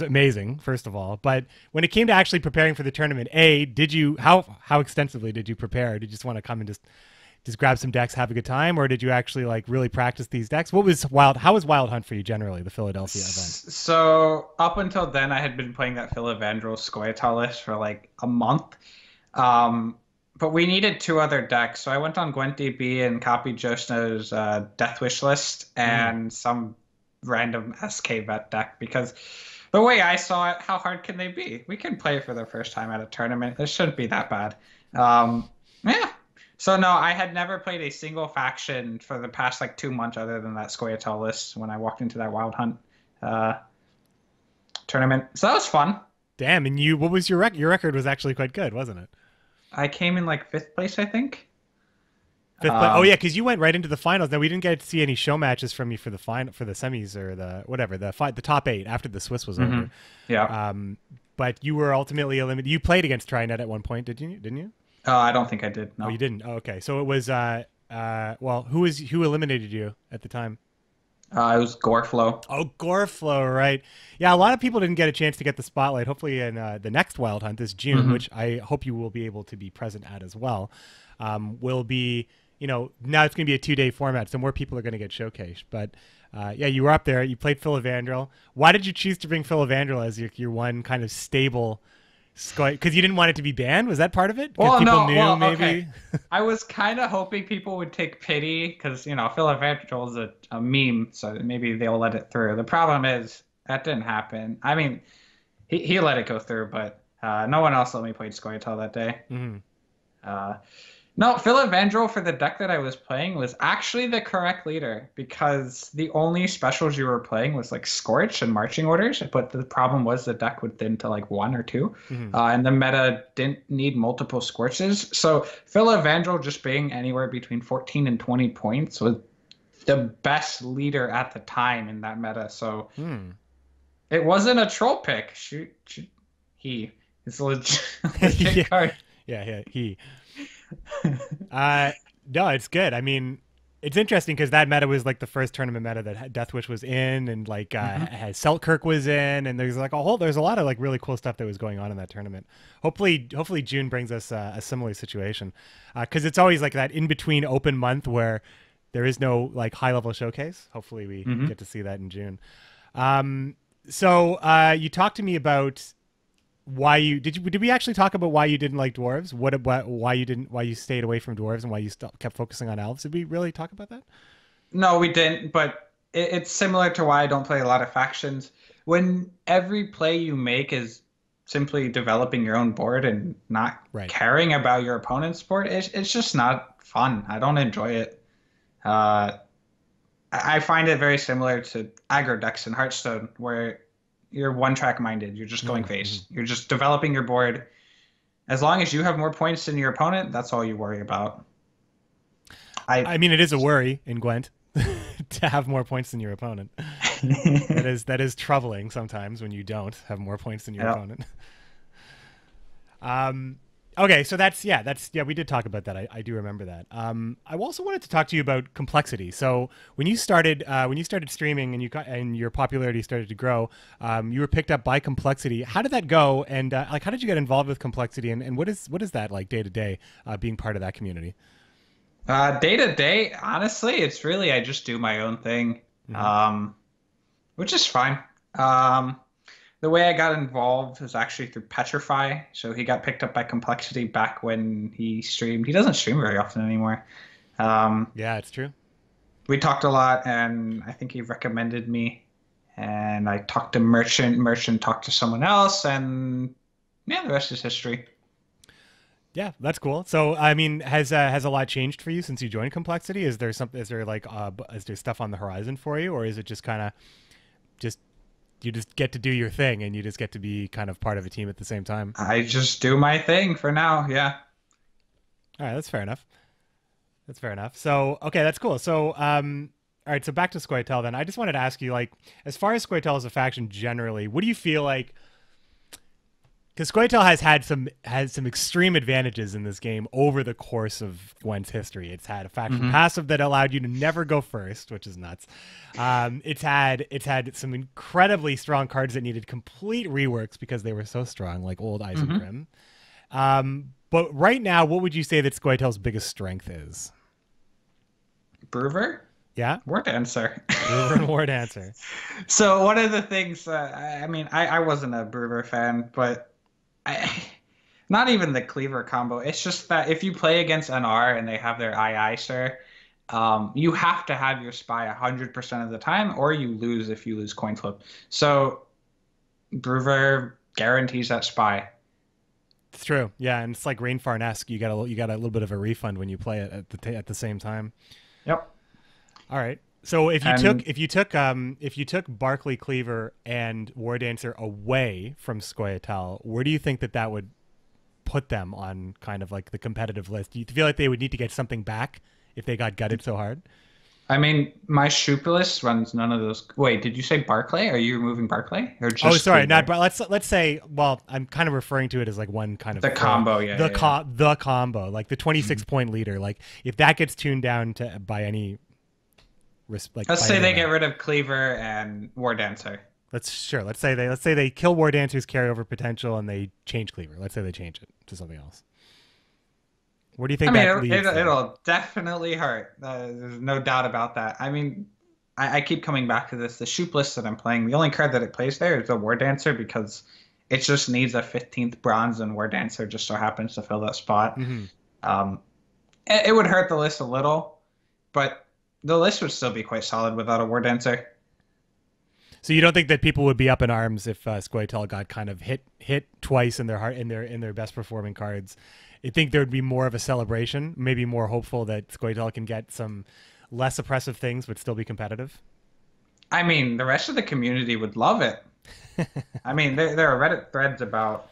amazing, first of all. But when it came to actually preparing for the tournament, did you how extensively did you prepare? Did you just want to come and just grab some decks, have a good time, or did you actually like really practice these decks? How was Wild Hunt for you generally, the Philadelphia event? So up until then, I had been playing that Philavandrel Scoia'Tael list for like a month. But we needed two other decks. So I went on Gwent DB and copied Jostna's Death Wish list and some random SK vet deck because the way I saw it, how hard can they be? We can play for the first time at a tournament. This shouldn't be that bad. Yeah. So no, I had never played a single faction for the past like 2 months other than that Scoia'Tael list when I walked into that Wild Hunt tournament. So that was fun. Damn, and what was your record? Your record was actually quite good, wasn't it? I came in like 5th place, I think. Fifth place. Oh yeah, because you went right into the finals. Now we didn't get to see any show matches from you for the for the semis or the whatever the top 8 after the Swiss was over. Yeah. But you were ultimately eliminated. You played against Trinet at one point, didn't you? I don't think I did. No. Oh, you didn't. Oh, okay, so it was well, who eliminated you at the time? It was Goreflow. Oh, Goreflow, right? Yeah, a lot of people didn't get a chance to get the spotlight. Hopefully, in the next Wild Hunt this June, which I hope you will be able to be present at as well, will be. You know, now it's going to be a 2-day format, so more people are going to get showcased. But yeah, you were up there. You played Philavandrel. Why did you choose to bring Philavandrel as your one kind of stable? Because you didn't want it to be banned? Was that part of it? Well, people no. knew, Well, maybe? okay. I was kind of hoping people would take pity because, you know, Philavandrel is a meme, so maybe they'll let it through. The problem is that didn't happen. I mean, he let it go through, but no one else let me play Scoia'Tael that day. No, Philavandrel for the deck that I was playing was actually the correct leader because the only specials you were playing was like Scorch and Marching Orders, but the problem was the deck would thin to like 1 or 2, and the meta didn't need multiple Scorches. So Philavandrel just being anywhere between 14 and 20 points was the best leader at the time in that meta. So it wasn't a troll pick. It's a legit card. Yeah, he. No, it's good. I mean, it's interesting because that meta was like the first tournament meta that Death Wish was in, and like Selkirk was in, and there's like there's a lot of like really cool stuff that was going on in that tournament. Hopefully June brings us a similar situation, because it's always like that in between open month where there is no like high level showcase. Hopefully we get to see that in June. So you talked to me about did we actually talk about why you didn't like dwarves? Why you stayed away from dwarves and why you kept focusing on elves? Did we really talk about that? No, we didn't, but it's similar to why I don't play a lot of factions. When every play you make is simply developing your own board and not caring about your opponent's board, it's just not fun. I don't enjoy it. I find it very similar to aggro decks in Hearthstone, where you're one-track minded. You're just going face. You're just developing your board. As long as you have more points than your opponent, that's all you worry about. I mean, it is a worry in Gwent to have more points than your opponent. That is troubling sometimes when you don't have more points than your opponent. Okay, so that's we did talk about that. I do remember that. I also wanted to talk to you about complexity. So when you started streaming and your popularity started to grow, you were picked up by complexity. How did that go? And how did you get involved with complexity? And what is that like day to day, being part of that community? Day to day, honestly, it's really I just do my own thing, which is fine. The way I got involved was actually through Petrify. So he got picked up by Complexity back when he streamed. He doesn't stream very often anymore. Yeah, it's true. We talked a lot, and I think he recommended me. And I talked to Merchant. Merchant talked to someone else, and yeah, the rest is history. Yeah, that's cool. So, I mean, has a lot changed for you since you joined Complexity? Is there is there stuff on the horizon for you, or is it just kind of you just get to do your thing and you just get to be kind of part of a team at the same time? I just do my thing for now. Yeah. All right, that's fair enough. That's fair enough. So, okay, that's cool. So, all right, so back to Scoia'Tael then. I just wanted to ask you, like, as far as Scoia'Tael as a faction generally, what do you feel like? Because Scoia'Tael has some extreme advantages in this game over the course of Gwent's history. It's had a faction passive that allowed you to never go first, which is nuts. It's had some incredibly strong cards that needed complete reworks because they were so strong, like old Eisengrim. But right now, what would you say that Scoia'Tael's biggest strength is? Brewer? Yeah? War Dancer. Brewer and War Dancer. So one of the things, I wasn't a Brewer fan, but not even the Cleaver combo. It's just that if you play against NR and they have their aye, sir, you have to have your spy 100% of the time, or you lose if you lose coin flip. So Brewer guarantees that spy. It's true, yeah, and it's like Rainfarn-esque. You got a little bit of a refund when you play it at the same time. Yep. All right. So if you took Barkley, Cleaver, and War Dancer away from Scoia'Tael, where do you think that would put them on kind of like the competitive list? Do you feel like they would need to get something back if they got gutted so hard? I mean, my Shoop list runs none of those. Wait, did you say Barclay? Are you removing Barclay or just? Oh, sorry, Cleaver? not. Let's say. Well, I'm kind of referring to it as like one kind of the combo. Yeah, the combo, like the 26-point leader. Like if that gets tuned down to by any. Let's say they get rid of Cleaver and War Dancer. Let's say they kill War Dancer's carryover potential and they change Cleaver. Let's say they change it to something else. What do you think? I mean, it'll definitely hurt. There's no doubt about that. I mean, I keep coming back to this. The Shoop list that I'm playing, the only card that it plays there is the War Dancer because it just needs a 15th bronze, and War Dancer just so happens to fill that spot. It would hurt the list a little, but the list would still be quite solid without a War Dancer. So you don't think that people would be up in arms if Scoia'Tael got kind of hit twice in their best performing cards? You think there would be more of a celebration, maybe more hopeful that Scoia'Tael can get some less oppressive things but still be competitive? I mean, the rest of the community would love it. I mean, there are Reddit threads about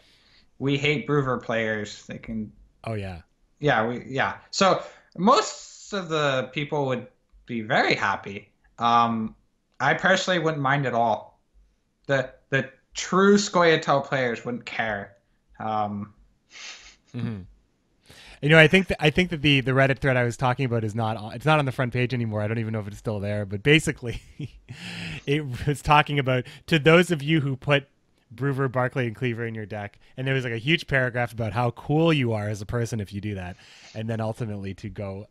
we hate Brewer players. They can. Oh yeah. Yeah. So most of the people would be very happy. I personally wouldn't mind at all. The true Scoia'Tael players wouldn't care. You know, I think that the Reddit thread I was talking about it's not on the front page anymore. I don't even know if it's still there, but basically it was talking about to those of you who put Brewer, Barkley, and Cleaver in your deck, and there was like a huge paragraph about how cool you are as a person if you do that, and then ultimately to go,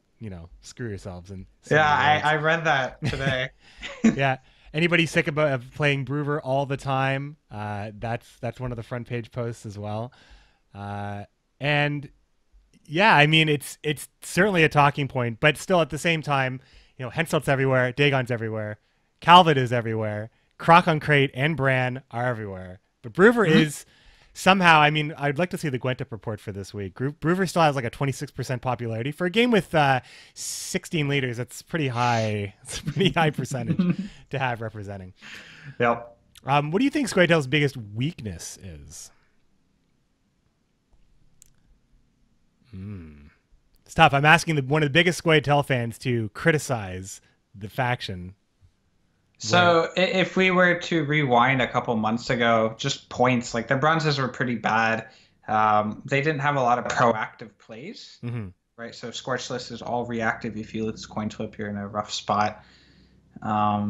screw yourselves. And yeah, I read that today. Yeah. Anybody sick of playing Brewer all the time? That's one of the front page posts as well. And yeah, I mean it's certainly a talking point, but still at the same time, you know, Henselt's everywhere, Dagon's everywhere, Calvin is everywhere, Croc on Crate and Bran are everywhere. But Brewer is somehow, I mean, I'd like to see the Gwent report for this week. Brewer still has like a 26% popularity. For a game with 16 leaders, that's pretty high. It's a pretty high percentage to have representing. Yep. What do you think Scoia'Tael's biggest weakness is? It's tough. I'm asking one of the biggest Scoia'Tael fans to criticize the faction. So if we were to rewind a couple months ago, just points, like their bronzes were pretty bad. They didn't have a lot of proactive plays, right? So Scorchless is all reactive. If you lose coin flip, you're in a rough spot. I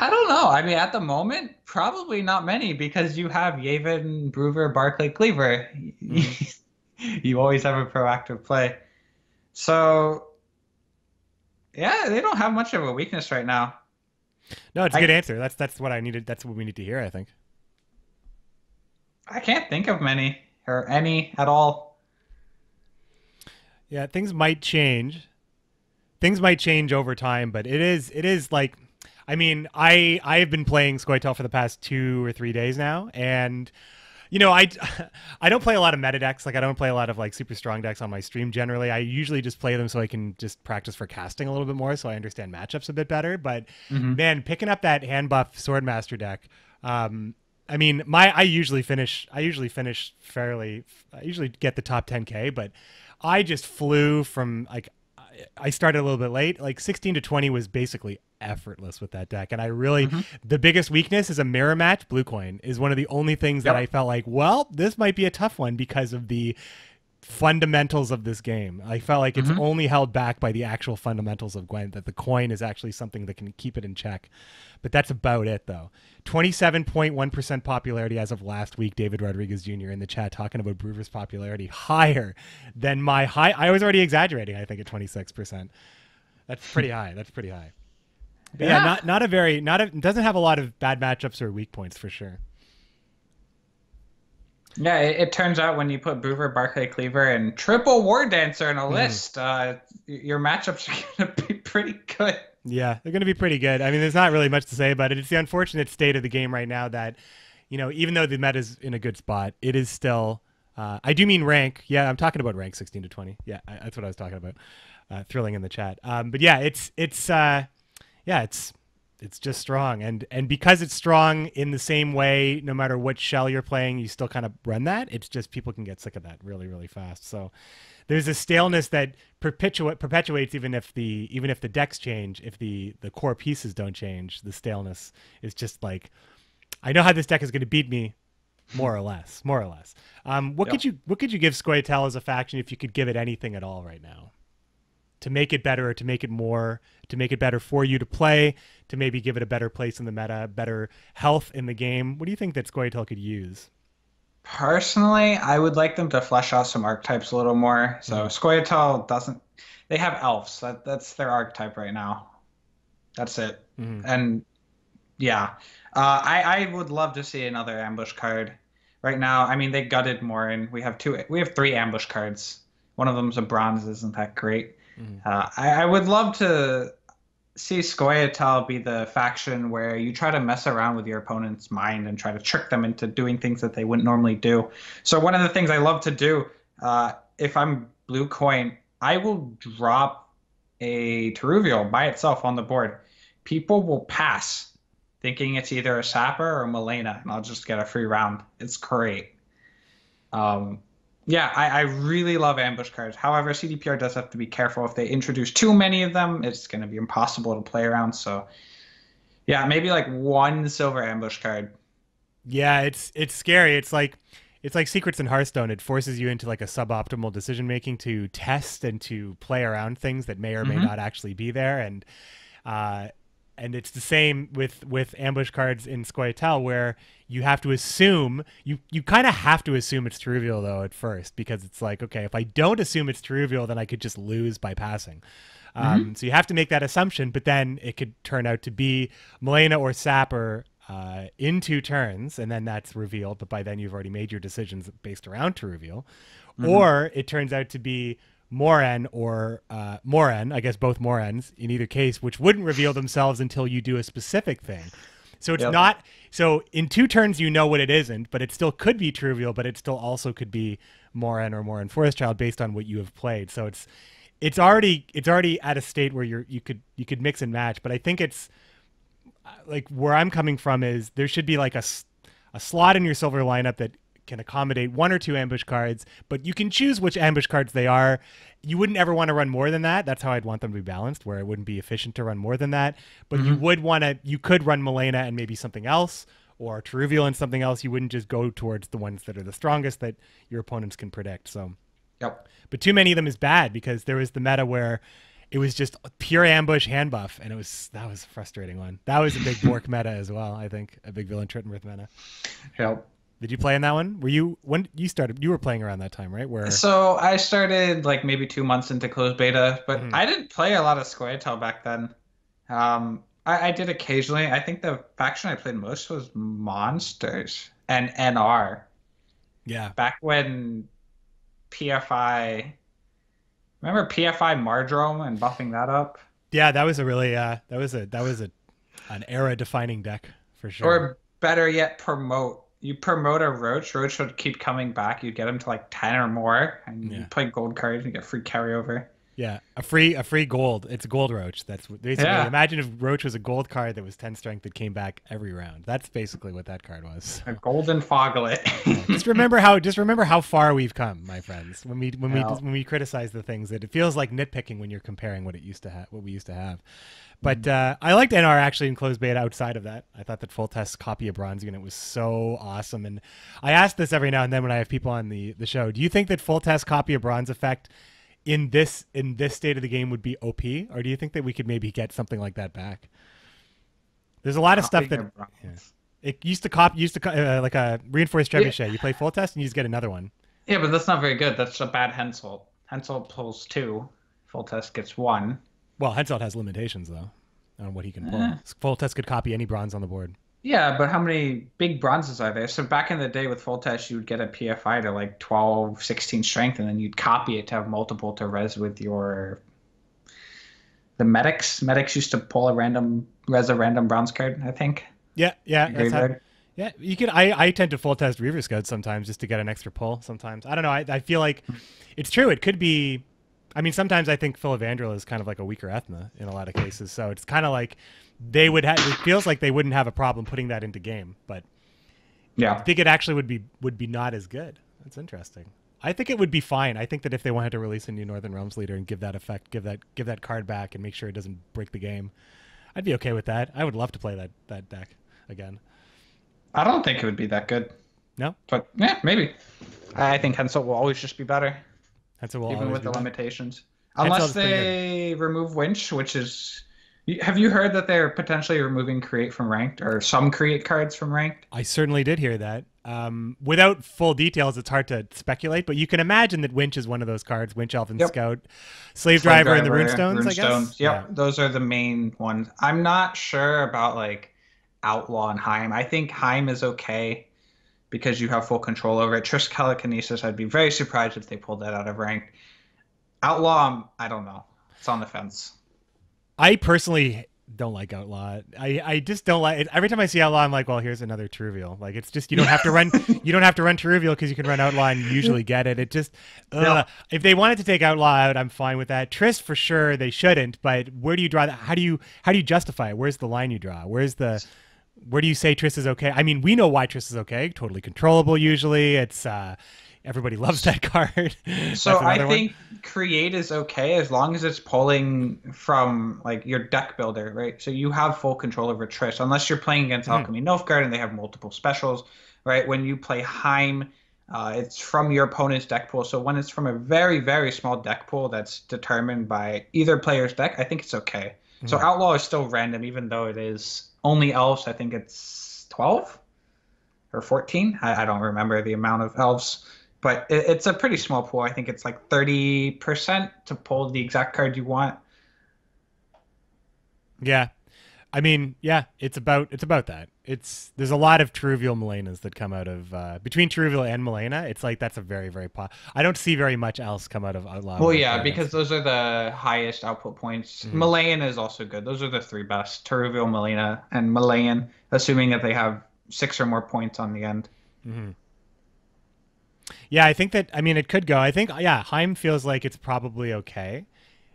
don't know. I mean, at the moment, probably not many because you have Yavin, Brewer, Barclay, Cleaver. You always have a proactive play. So yeah, they don't have much of a weakness right now. No, it's a good answer. That's what I needed. That's what we need to hear, I think. I can't think of many or any at all. Yeah, things might change. Things might change over time, but it is like, I mean, I've been playing Scoia'Tael for the past 2 or 3 days now, and you know, I don't play a lot of meta decks. Like I don't play a lot of like super strong decks on my stream generally. I usually just play them so I can just practice for casting a little bit more so I understand matchups a bit better. But man, picking up that hand buff Swordmaster deck, I mean, I usually get the top 10K, but I just flew from like I started a little bit late. Like 16 to 20 was basically effortless with that deck. And I really, the biggest weakness is a mirror match. Blue coin is one of the only things that I felt like, well, this might be a tough one because of the fundamentals of this game. I felt like it's only held back by the actual fundamentals of Gwent, that the coin is actually something that can keep it in check. But that's about it, though. 27.1% popularity as of last week. David Rodriguez Jr. in the chat talking about Brewer's popularity higher than my high. I was already exaggerating, I think, at 26%. That's pretty high. That's pretty high. But yeah, doesn't have a lot of bad matchups or weak points for sure. Yeah, it turns out when you put Brewer, Barclay, Cleaver, and triple War Dancer in a list, your matchups are going to be pretty good. Yeah, they're going to be pretty good. I mean, there's not really much to say about it. It's the unfortunate state of the game right now that, you know, even though the meta's in a good spot, it is still, I do mean rank. Yeah, I'm talking about rank 16 to 20. Yeah, that's what I was talking about. Thrilling in the chat. But yeah, it's just strong, and because it's strong in the same way, no matter what shell you're playing, you still kind of run that. It's just people can get sick of that really, really fast. So there's a staleness that perpetuates even if the decks change. If the core pieces don't change, the staleness is just like, I know how this deck is going to beat me, more or less. What could you give Scoia'Tael as a faction if you could give it anything at all right now? To make it better, or to make it more, to make it better for you to play, to maybe give it a better place in the meta, better health in the game. What do you think that Scoia'Tael could use? Personally, I would like them to flesh out some archetypes a little more. So Scoia'Tael doesn't, they have elves. That's their archetype right now. That's it. And yeah, I would love to see another ambush card. Right now, I mean, they gutted Morin. We have 3 ambush cards. One of them's a bronze. Isn't that great? I would love to see Scoia'Tael be the faction where you try to mess around with your opponent's mind and try to trick them into doing things that they wouldn't normally do. So one of the things I love to do, if I'm blue coin, I will drop a Teruvial by itself on the board. People will pass thinking it's either a Sapper or a Malena, and I'll just get a free round. It's great. Yeah, I really love ambush cards. However, CDPR does have to be careful. If they introduce too many of them, it's going to be impossible to play around. So, yeah, maybe like 1 silver ambush card. Yeah, it's scary. It's like Secrets in Hearthstone. It forces you into like a suboptimal decision making to test and to play around things that may or may not actually be there. And And it's the same with ambush cards in Scoia'Tael, where you have to assume, you kind of have to assume it's to reveal though at first, because it's like, okay, if I don't assume it's to reveal, then I could just lose by passing. So you have to make that assumption, but then it could turn out to be Malena or Sapper in 2 turns, and then that's revealed, but by then you've already made your decisions based around to reveal. Or it turns out to be Moran or Moran, I guess both Morans in either case, which wouldn't reveal themselves until you do a specific thing. So it's not, so in 2 turns you know what it isn't, but it still could be true reveal, but it still also could be Moran or Moran Forest Child based on what you have played. So it's already at a state where you could mix and match, but I think it's like where I'm coming from is there should be like a slot in your silver lineup that can accommodate 1 or 2 ambush cards, but you can choose which ambush cards they are. You wouldn't ever want to run more than that. That's how I'd want them to be balanced, where it wouldn't be efficient to run more than that. But you could run Malena and maybe something else, or to reveal and something else. You wouldn't just go towards the ones that are the strongest that your opponents can predict. So, but too many of them is bad, because there was the meta where it was just pure ambush hand buff, and that was a frustrating one. That was a big Bork meta as well, I think, a big Villain Trittenworth meta. Yep. Did you play in that one? When you started? You were playing around that time, right? So I started like maybe 2 months into closed beta, but I didn't play a lot of Scoia'Tael back then. I did occasionally. I think the faction I played most was Monsters and NR. Yeah. Back when PFI. Remember PFI Mardrome and buffing that up? Yeah, that was a really that was an era defining deck for sure. Or better yet, promote. You promote a Roach would keep coming back. You get him to like 10 or more, and you play gold cards and get free carryover. Yeah, a free gold. It's a gold Roach. That's basically, imagine if Roach was a gold card that was 10 strength that came back every round. That's basically what that card was. A golden foglet. Just remember how far we've come, my friends. When we criticize the things, that it feels like nitpicking when you're comparing what we used to have. But I liked NR actually in closed beta outside of that. I thought that full test copy of Bronze Unit was so awesome. And I ask this every now and then when I have people on the show. Do you think that full test copy of Bronze effect in this state of the game would be OP? Or do you think that we could maybe get something like that back? There's a lot of stuff that it used to like a reinforced trebuchet. You play full test and you just get another one. Yeah, but that's not very good. That's a bad Henselt. Henselt pulls 2. Full test gets 1. Well, Henselt has limitations, though, on what he can pull. Full test could copy any bronze on the board. Yeah, but how many big bronzes are there? So back in the day with full test, you would get a PFI to like 12, 16 strength, and then you'd copy it to have multiple to res with your... The medics. Medics used to pull a random bronze card, I think. Yeah. Yeah, you could. I tend to full test Reaver Scouts sometimes just to get an extra pull. Sometimes I don't know. I feel like it's true. It could be. I mean, sometimes I think Philavandrel is kind of like a weaker Ethna in a lot of cases. So it's kind of like they would have. It feels like they wouldn't have a problem putting that into game, but I think it actually would be not as good. That's interesting. I think it would be fine. I think that if they wanted to release a new Northern Realms leader and give that effect, give that card back and make sure it doesn't break the game, I'd be okay with that. I would love to play that deck again. I don't think it would be that good. No? But yeah, maybe. I think Henselt will always just be better. Henselt will even always with be the better. Limitations. Unless they remove Winch, which is... Have you heard that they're potentially removing Create from Ranked, or some Create cards from Ranked? I certainly did hear that. Without full details, it's hard to speculate, but you can imagine that Winch is one of those cards. Winch, Elven Scout, Slave Driver, and the Runestones, I guess? Yep, those are the main ones. I'm not sure about like Outlaw and Heim. I think Heim is okay because you have full control over it. Trisk Telekinesis, I'd be very surprised if they pulled that out of Ranked. Outlaw, I don't know. It's on the fence. I personally don't like Outlaw. I just don't like it. Every time I see Outlaw, I'm like, well, here's another Trivial. Like, it's just, you don't have to run Trivial because you can run Outlaw and you usually get it. It just, if they wanted to take Outlaw out, I'm fine with that. Triss, for sure, they shouldn't, but where do you draw that? How do you justify it? Where's the line you draw? Where do you say Triss is okay? I mean, we know why Triss is okay. Totally controllable usually. It's, everybody loves that card. So I think Create is okay as long as it's pulling from like your deck builder, right? So you have full control over Triss, unless you're playing against Alchemy Nilfgaard and they have multiple specials, right? When you play Heim, it's from your opponent's deck pool. So when it's from a very, very small deck pool that's determined by either player's deck, I think it's okay. So Outlaw is still random, even though it is only elves. I think it's 12 or 14. I don't remember the amount of elves, but it's a pretty small pool. I think it's like 30% to pull the exact card you want. Yeah. I mean, yeah, it's about that. There's a lot of Teruvial Melenas that come out of between Teruvial and Melena. It's like that's a very, very I don't see very much else come out of Outlaw. Well, yeah, because those are the highest output points. Malayan is also good. Those are the three best: Teruvial, Melena, and Malayan, assuming that they have 6 or more points on the end. Yeah, I think that. I mean, it could go. I think Heim feels like it's probably okay.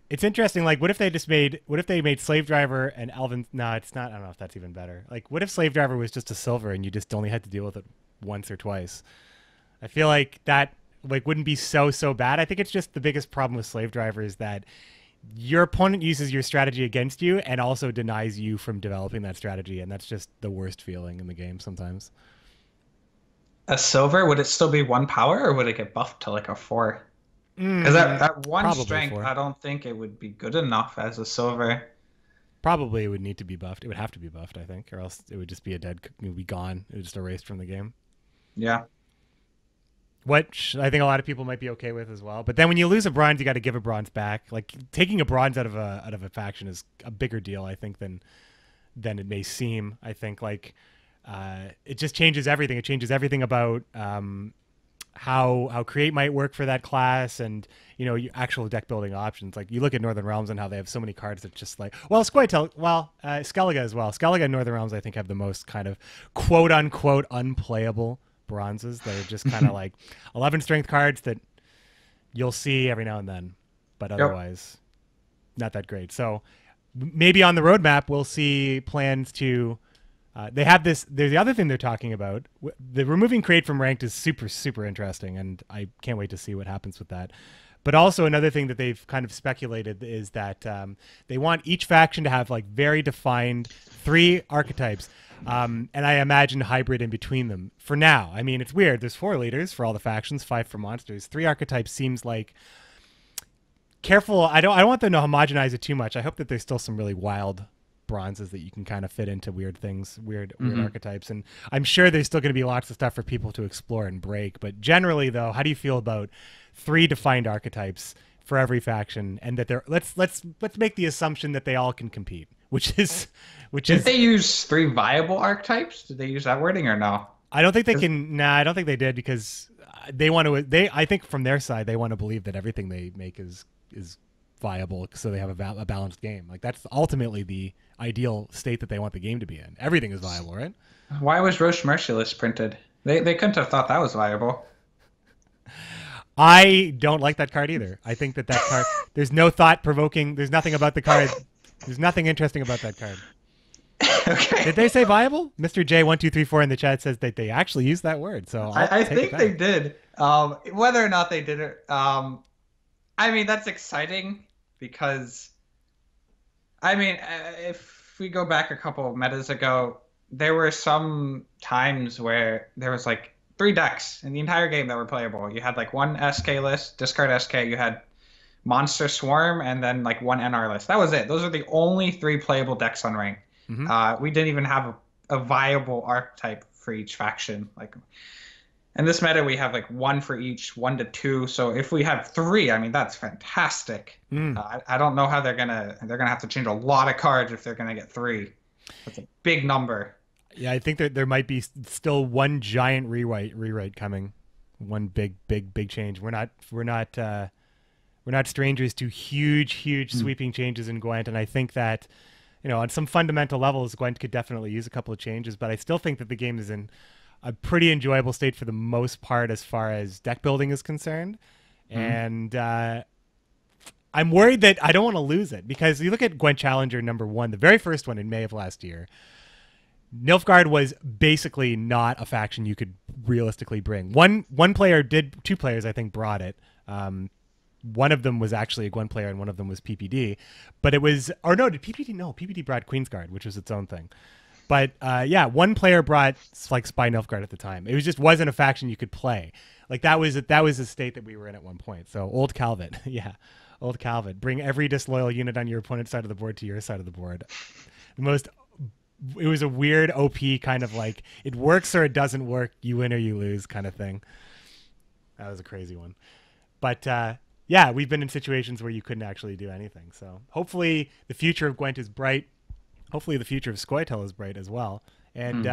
It's interesting. Like, what if they made Slave Driver and Elven? No, it's not. I don't know if that's even better. Like, what if Slave Driver was just a silver and you just only had to deal with it once or twice? I feel like that wouldn't be so bad. I think it's just the biggest problem with Slave Driver is that your opponent uses your strategy against you and also denies you from developing that strategy, and that's just the worst feeling in the game sometimes. A silver, would it still be 1 power, or would it get buffed to like a 4? Because at 1 strength, 4. I don't think it would be good enough as a silver. Probably it would need to be buffed. It would have to be buffed, I think, or else it would just be it would be gone. It would just erased from the game. Yeah. Which I think a lot of people might be okay with as well. But then when you lose a bronze, you got to give a bronze back. Like, taking a bronze out of a faction is a bigger deal, I think, than it may seem. I think it just changes everything. It changes everything about how create might work for that class, and your actual deck building options. Like, you look at Northern Realms and how they have so many cards that just Scoia'Tael, Skellige as well. Skellige and Northern Realms, I think, have the most kind of quote unquote unplayable bronzes that are just kind of like 11 strength cards that you'll see every now and then, but otherwise not that great. So maybe on the roadmap we'll see plans to they have this. There's the other thing they're talking about. The removing create from ranked is super interesting, and I can't wait to see what happens with that. But also another thing that they've kind of speculated is that they want each faction to have very defined 3 archetypes, and I imagine hybrid in between them. For now, I mean, it's weird. There's 4 leaders for all the factions, 5 for monsters. 3 archetypes seems like careful. I don't want them to homogenize it too much. I hope that there's still some really wild bronzes that you can kind of fit into weird things, weird archetypes, and I'm sure there's still going to be lots of stuff for people to explore and break. But generally, though, how do you feel about 3 defined archetypes for every faction, and that they're let's make the assumption that they all can compete, Did they use 3 viable archetypes? Did they use that wording or no? I don't think they can. Nah, I don't think they did, because they want to. I think from their side they want to believe that everything they make is viable, so they have a balanced game. Like, that's ultimately the ideal state that they want the game to be in. Everything is viable, right? Why was Roche Merciless printed? They couldn't have thought that was viable. I don't like that card either. I think that card, there's no thought provoking. There's nothing about the card. There's nothing interesting about that card. Okay. Did they say viable? Mr. J1234 in the chat says that they actually used that word. So I think they did. Whether or not they did it, I mean, that's exciting, because, I mean, if we go back a couple of metas ago, there were some times where there was 3 decks in the entire game that were playable. You had 1 SK list, discard SK, you had Monster Swarm, and then 1 NR list. That was it. Those are the only 3 playable decks on Rank. We didn't even have a viable archetype for each faction. In this meta, we have 1 for each, 1 to 2. So if we have 3, I mean, that's fantastic. I don't know how they're gonna have to change a lot of cards if they're gonna get 3. That's a big number. Yeah, I think that there might be still one giant rewrite coming, one big change. We're not strangers to huge sweeping changes in Gwent, and I think that on some fundamental levels, Gwent could definitely use a couple of changes. But I still think that the game is in a pretty enjoyable state for the most part as far as deck building is concerned. And I'm worried that I don't want to lose it, because you look at Gwent Challenger #1, the very first one in May of last year, Nilfgaard was basically not a faction you could realistically bring. One player did, 2 players I think brought it. One of them was actually a Gwent player and one of them was PPD. But it was, or no, did PPD? No, PPD brought Queensguard, which was its own thing. But yeah, one player brought Spy Nilfgaard at the time. It was just wasn't a faction you could play. That was a state that we were in at one point. So old Calvin, yeah, Old Calvin. Bring every disloyal unit on your opponent's side of the board to your side of the board. It was a weird OP kind of like, it works or it doesn't work, you win or you lose kind of thing. That was a crazy one. But yeah, we've been in situations where you couldn't actually do anything. So hopefully the future of Gwent is bright. Hopefully the future of Scoia'Tael is bright as well. And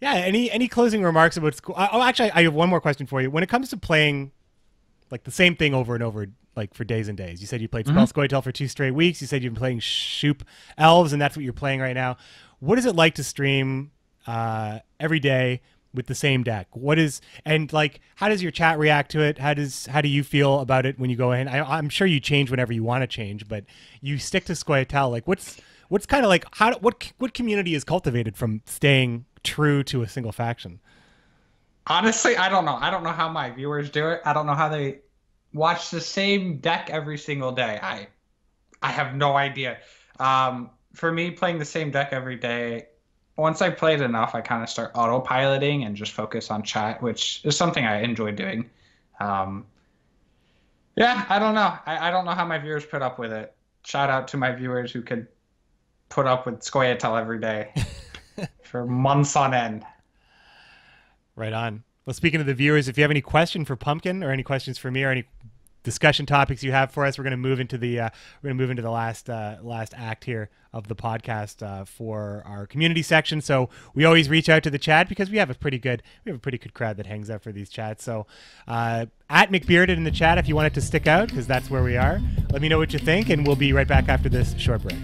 yeah, any closing remarks about actually, I have one more question for you. When it comes to playing like the same thing over and over, like for days and days, you said you played Spell Scoia'Tael for 2 straight weeks. You said you've been playing Shoop Elves, and that's what you're playing right now. What is it like to stream every day with the same deck? And like, how does your chat react to it? How do you feel about it when you go in? I'm sure you change whenever you want to change, but you stick to Scoia'Tael. Like, what's kind of like, what community is cultivated from staying true to a single faction? Honestly, I don't know. I don't know how my viewers do it. I don't know how they watch the same deck every single day. I have no idea. For me, playing the same deck every day, once I played enough, I kind of start autopiloting and just focus on chat, which is something I enjoy doing. Yeah, I don't know. I don't know how my viewers put up with it. Shout out to my viewers who could put up with Scoia'Tael every day for months on end. Right on. Well, speaking of the viewers, if you have any question for Pumpkn or any questions for me or any discussion topics you have for us, we're going to move into the last act here of the podcast for our community section. So we always reach out to the chat because we have a pretty good crowd that hangs out for these chats. So at McBeard in the chat, if you want it to stick out, because that's where we are, let me know what you think, and we'll be right back after this short break.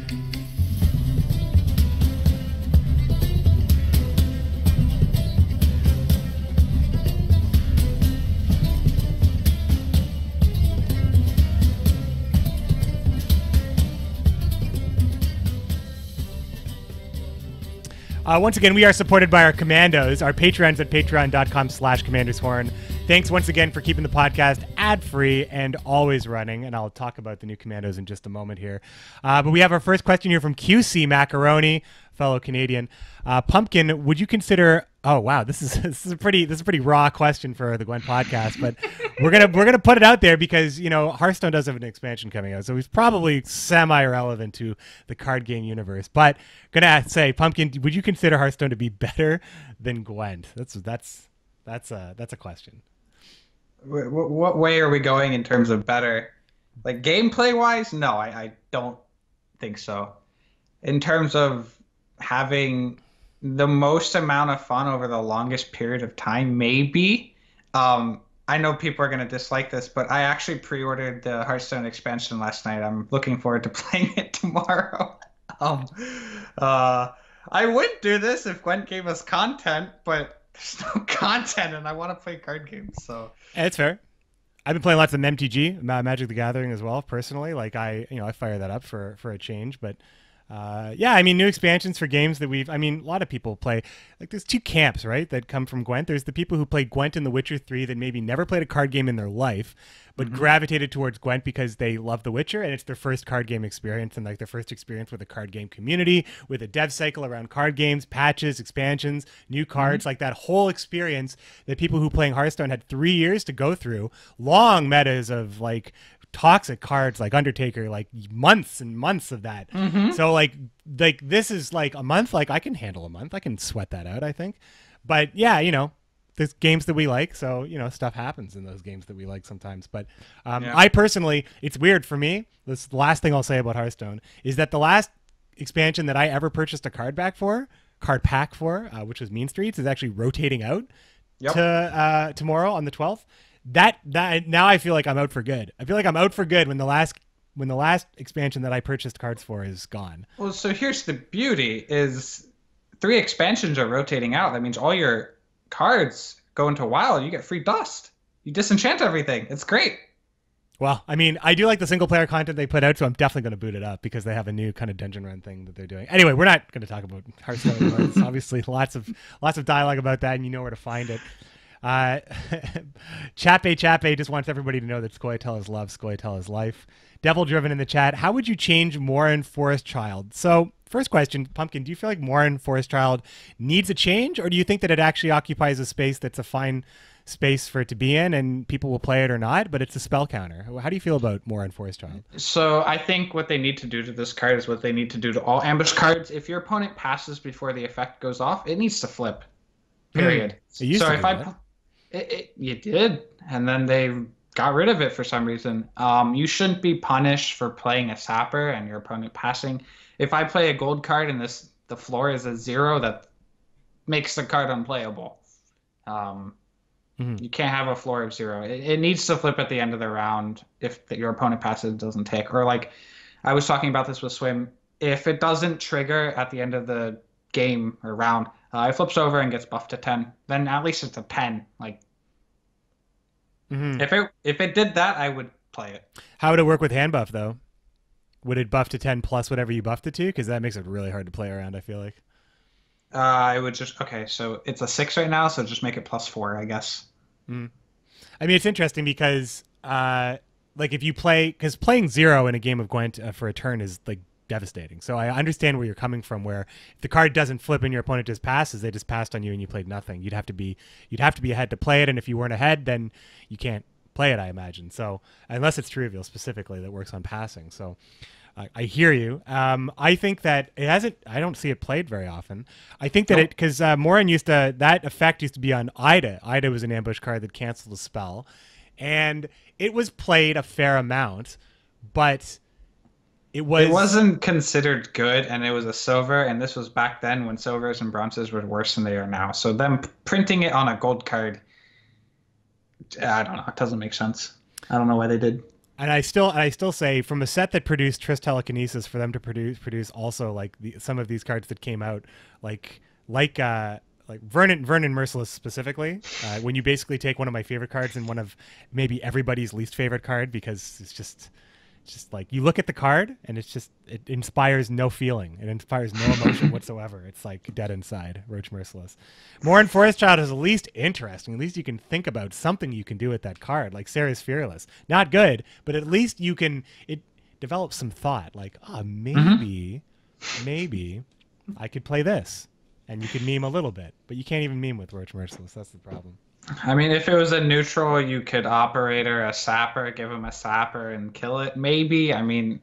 Once again, we are supported by our commandos, our patrons at patreon.com/commandershorn. Thanks once again for keeping the podcast ad-free and always running, and I'll talk about the new commandos in just a moment here. But we have our first question here from QC Macaroni, fellow Canadian. Pumpkn, would you consider... Oh wow, this is a pretty raw question for the Gwent podcast, but we're gonna put it out there because Hearthstone does have an expansion coming out, so it's probably semi-irrelevant to the card game universe. But gonna say, Pumpkn, would you consider Hearthstone to be better than Gwent? That's a question. What way are we going in terms of better? Like gameplay wise, no, I don't think so. In terms of having the most amount of fun over the longest period of time, maybe. I know people are going to dislike this, but I actually pre-ordered the Hearthstone expansion last night. I'm looking forward to playing it tomorrow. I would do this if Gwent gave us content, but there's no content, and I want to play card games. So it's fair. I've been playing lots of MTG, Magic the Gathering as well, personally. Like I fire that up for a change, but. Yeah, I mean, new expansions for games that a lot of people play. Like, there's 2 camps, right, that come from Gwent. There's the people who played Gwent in The Witcher 3 that maybe never played a card game in their life, but gravitated towards Gwent because they love The Witcher, and it's their first card game experience, and like their first experience with a card game community, with a dev cycle around card games, patches, expansions, new cards, like that whole experience that people who playing Hearthstone had 3 years to go through, long metas of like toxic cards like Undertaker, like months and months of that. So like this is like a month. Like I can handle a month. I can sweat that out, I think. But yeah, there's games that we like, so stuff happens in those games that we like sometimes. But I personally, it's weird for me. This the last thing I'll say about Hearthstone is that the last expansion that I ever purchased a card pack for, which was Mean Streets, is actually rotating out to tomorrow on the 12th. That now I feel like I'm out for good. I feel like I'm out for good when the last expansion that I purchased cards for is gone. Well, so here's the beauty: is 3 expansions are rotating out. That means all your cards go into WoW. You get free dust. You disenchant everything. It's great. Well, I mean, I do like the single player content they put out, so I'm definitely going to boot it up because they have a new kind of dungeon run thing that they're doing. Anyway, we're not going to talk about Hearthstone anymore. It's obviously lots of dialogue about that, and you know where to find it. Chape just wants everybody to know that Scoia'Tael is love, Scoia'Tael is life. Devil Driven in the chat, how would you change Morin Forest Child? So first question, Pumpkn, do you feel like Morin Forest Child needs a change, or do you think that it actually occupies a space that's a fine space for it to be in, and people will play it or not, but it's a spell counter. How do you feel about more Forest Child? So I think what they need to do to this card is what they need to do to all ambush cards. If your opponent passes before the effect goes off, it needs to flip. Period. It used so to if do I, that. you did, and then they got rid of it for some reason. You shouldn't be punished for playing a sapper and your opponent passing. If I play a gold card and the floor is a 0, that makes the card unplayable. You can't have a floor of 0. It needs to flip at the end of the round if your opponent passes doesn't take. Or like I was talking about this with Swim. If it doesn't trigger at the end of the game or round, it flips over and gets buffed to 10. Then at least it's a 10. Like if it did that, I would play it. How would it work with hand buff though? Would it buff to 10 plus whatever you buffed it to? Because that makes it really hard to play around, I feel like. I would just so it's a 6 right now, so just make it +4, I guess. I mean, it's interesting because like if you play, because playing 0 in a game of Gwent for a turn is like devastating. So I understand where you're coming from, where if the card doesn't flip and your opponent just passes, they just passed on you and you played nothing. You'd have to be ahead to play it, and if you weren't ahead, then you can't play it, I imagine. So unless it's trivial specifically that works on passing. So I hear you. I think that it hasn't. I don't see it played very often. I think that because Morin that effect used to be on Ida. Ida was an ambush card that canceled a spell, and it was played a fair amount, but it wasn't considered good, and it was a silver, and this was back then when silvers and bronzes were worse than they are now. So them printing it on a gold card, I don't know. It doesn't make sense. I don't know why they did. And I still say, from a set that produced Triss Telekinesis, for them to produce also like some of these cards that came out, like Vernon Merciless specifically, when you basically take one of my favorite cards and one of maybe everybody's least favorite card, because it's just like you look at the card and it inspires no feeling. It inspires no emotion whatsoever. It's like dead inside. Roach Merciless. Morin Forest Child is at least interesting. At least you can think about something you can do with that card. Like Sarah's Fearless. Not good, but at least it develops some thought. Like, maybe I could play this. And you could meme a little bit. But you can't even meme with Roach Merciless. That's the problem. I mean, if it was a neutral, you could operator a sapper, give him a sapper, and kill it. Maybe. I mean,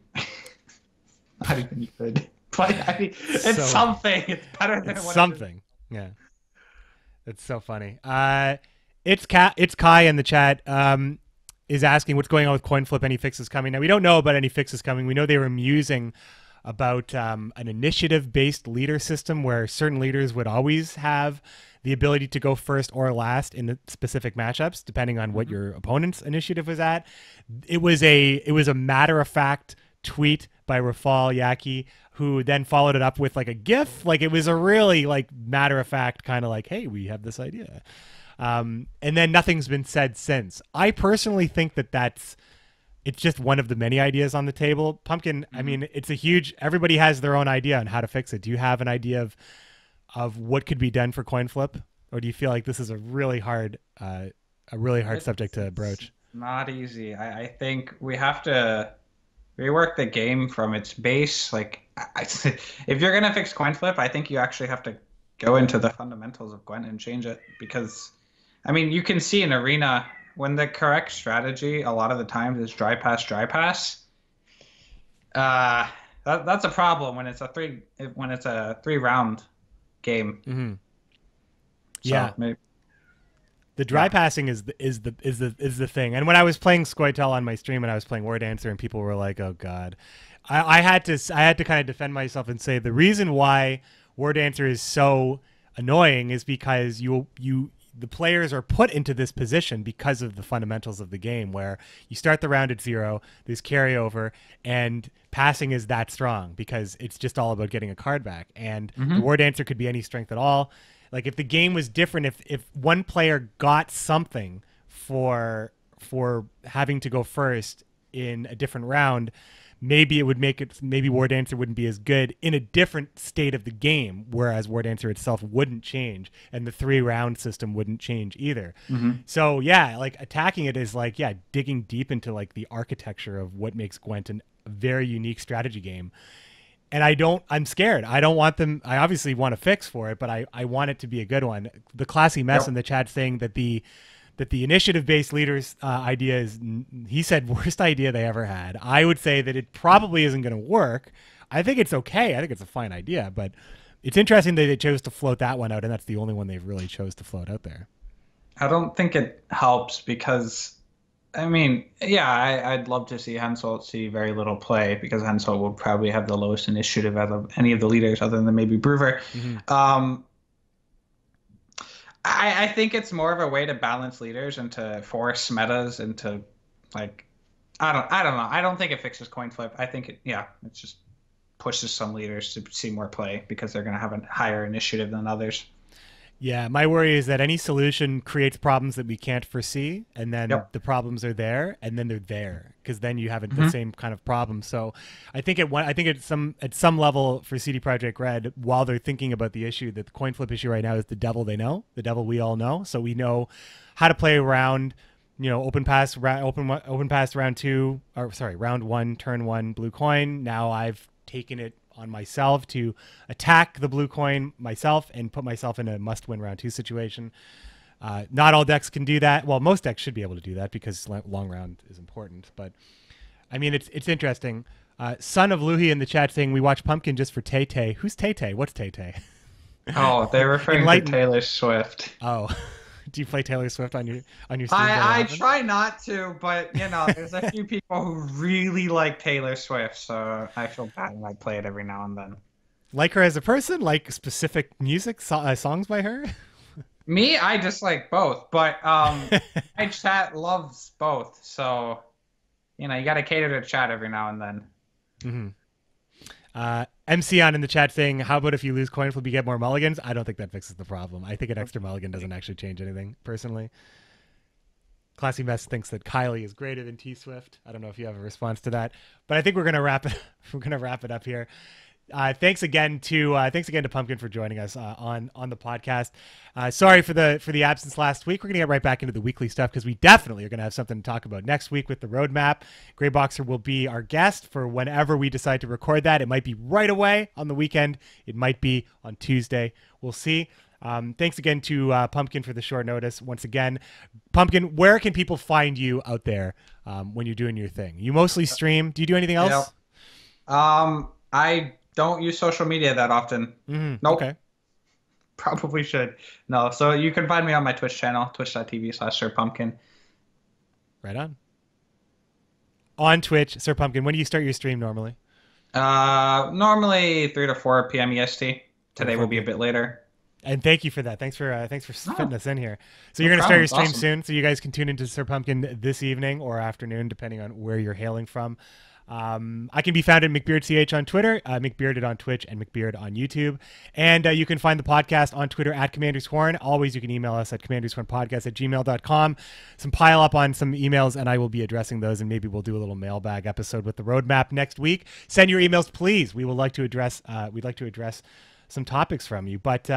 not even good. But I mean, it's something. It's better than something. Yeah, it's so funny. It's Kai in the chat. Is asking what's going on with coin flip. Any fixes coming? Now we don't know about any fixes coming. We know they were musing about an initiative-based leader system where certain leaders would always have the ability to go first or last in the specific matchups, depending on what your opponent's initiative was at. It was a matter-of-fact tweet by Rafal Yaki, who then followed it up with like a GIF. Like it was a really like matter-of-fact kind of like, hey, we have this idea. And then nothing's been said since. I personally think it's just one of the many ideas on the table. Pumpkn, I mean, everybody has their own idea on how to fix it. Do you have an idea of what could be done for coin flip, or do you feel like this is a really hard subject to broach? Not easy. I think we have to rework the game from its base. Like, if you're gonna fix coin flip, I think you actually have to go into the fundamentals of Gwent and change it, because, I mean, you can see in Arena when the correct strategy a lot of the times is dry pass. That's a problem when it's a 3-round game. Mm-hmm. So yeah, maybe, the dry passing is the thing. And when I was playing Scoia'Tael on my stream and I was playing War Dancer, and people were like, "Oh God," I had to kind of defend myself and say the reason why War Dancer is so annoying is because the players are put into this position because of the fundamentals of the game, where you start the round at 0, there's carryover, and passing is that strong because it's just all about getting a card back. And the War Dancer could be any strength at all. Like if the game was different, if one player got something for having to go first in a different round, maybe it would make it, maybe War Dancer wouldn't be as good in a different state of the game, whereas War Dancer itself wouldn't change, and the 3-round system wouldn't change either. So yeah, like attacking it is like, yeah, digging deep into like the architecture of what makes Gwent a very unique strategy game. And I'm scared. I don't want them, I obviously want to fix for it, but I want it to be a good one. The Classy Mess in the chat saying that the that the initiative-based leaders idea is, he said, worst idea they ever had. I would say that it probably isn't going to work. I think it's okay. I think it's a fine idea, but it's interesting that they chose to float that one out, and that's the only one they've really chose to float out there. I don't think it helps because, I mean, yeah, I'd love to see Henselt see very little play because Henselt will probably have the lowest initiative out of any of the leaders other than maybe Brewer. I think it's more of a way to balance leaders and to force metas into, like, I don't know. I don't think it fixes coin flip. I think it just pushes some leaders to see more play because they're going to have a higher initiative than others. Yeah, my worry is that any solution creates problems that we can't foresee, and then the problems are there, and then they're there because then you have the same kind of problem. So, I think at some level for CD Projekt Red, while they're thinking about the issue, that the coin flip issue right now is the devil they know, the devil we all know. So we know how to play around, open pass round 2, or sorry, round 1, turn 1, blue coin. Now I've taken it on myself to attack the blue coin myself and put myself in a must-win round 2 situation. Not all decks can do that. Well, most decks should be able to do that because long round is important. But I mean, it's interesting. Son of Luhi in the chat saying we watch Pumpkn just for Tay Tay. Who's Tay Tay? What's Tay Tay? Oh, they're referring to Taylor Swift. Oh. Do you play Taylor Swift on your stream? I try not to, but there's a few people who really like Taylor Swift, so I feel bad when I play it every now and then. Like her as a person? Like specific music songs by her? Me, I just like both, but my chat loves both, so you got to cater to chat every now and then. MC on in the chat saying, how about if you lose coin flip, you get more mulligans? I don't think that fixes the problem. I think an extra mulligan doesn't actually change anything, personally. Classy Mess thinks that Kylie is greater than T-Swift. I don't know if you have a response to that, but I think we're gonna wrap it up here. Thanks again to Pumpkn for joining us on the podcast. Sorry for the absence last week. We're gonna get right back into the weekly stuff because we definitely are gonna have something to talk about next week with the roadmap. Greyboxer will be our guest for whenever we decide to record that. It might be right away on the weekend. It might be on Tuesday. We'll see. Thanks again to Pumpkn for the short notice. Once again, Pumpkn, where can people find you out there when you're doing your thing? You mostly stream. Do you do anything else? I don't use social media that often. Nope. Okay. Probably should. No. So you can find me on my Twitch channel, twitch.tv/SirPumpkn. Right on. On Twitch, SirPumpkn. When do you start your stream normally? Normally 3 to 4 p.m. EST. Today will be a bit later. And thank you for that. Thanks for fitting us in here. So you're going to start your stream soon, so you guys can tune into SirPumpkn this evening or afternoon, depending on where you're hailing from. I can be found at McBeardCH on Twitter, McBearded on Twitch, and McBeard on YouTube. And you can find the podcast on Twitter at Commander's Horn. Always, you can email us at commandershornpodcast@gmail.com. Some pile up on some emails, and I will be addressing those, and maybe we'll do a little mailbag episode with the roadmap next week. Send your emails, please. We'd like to address some topics from you. But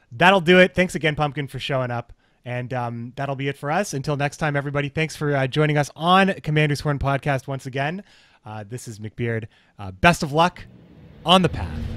that'll do it. Thanks again, Pumpkn, for showing up. And that'll be it for us. Until next time, everybody, thanks for joining us on Commander's Horn Podcast once again. This is McBeard. Best of luck on the path.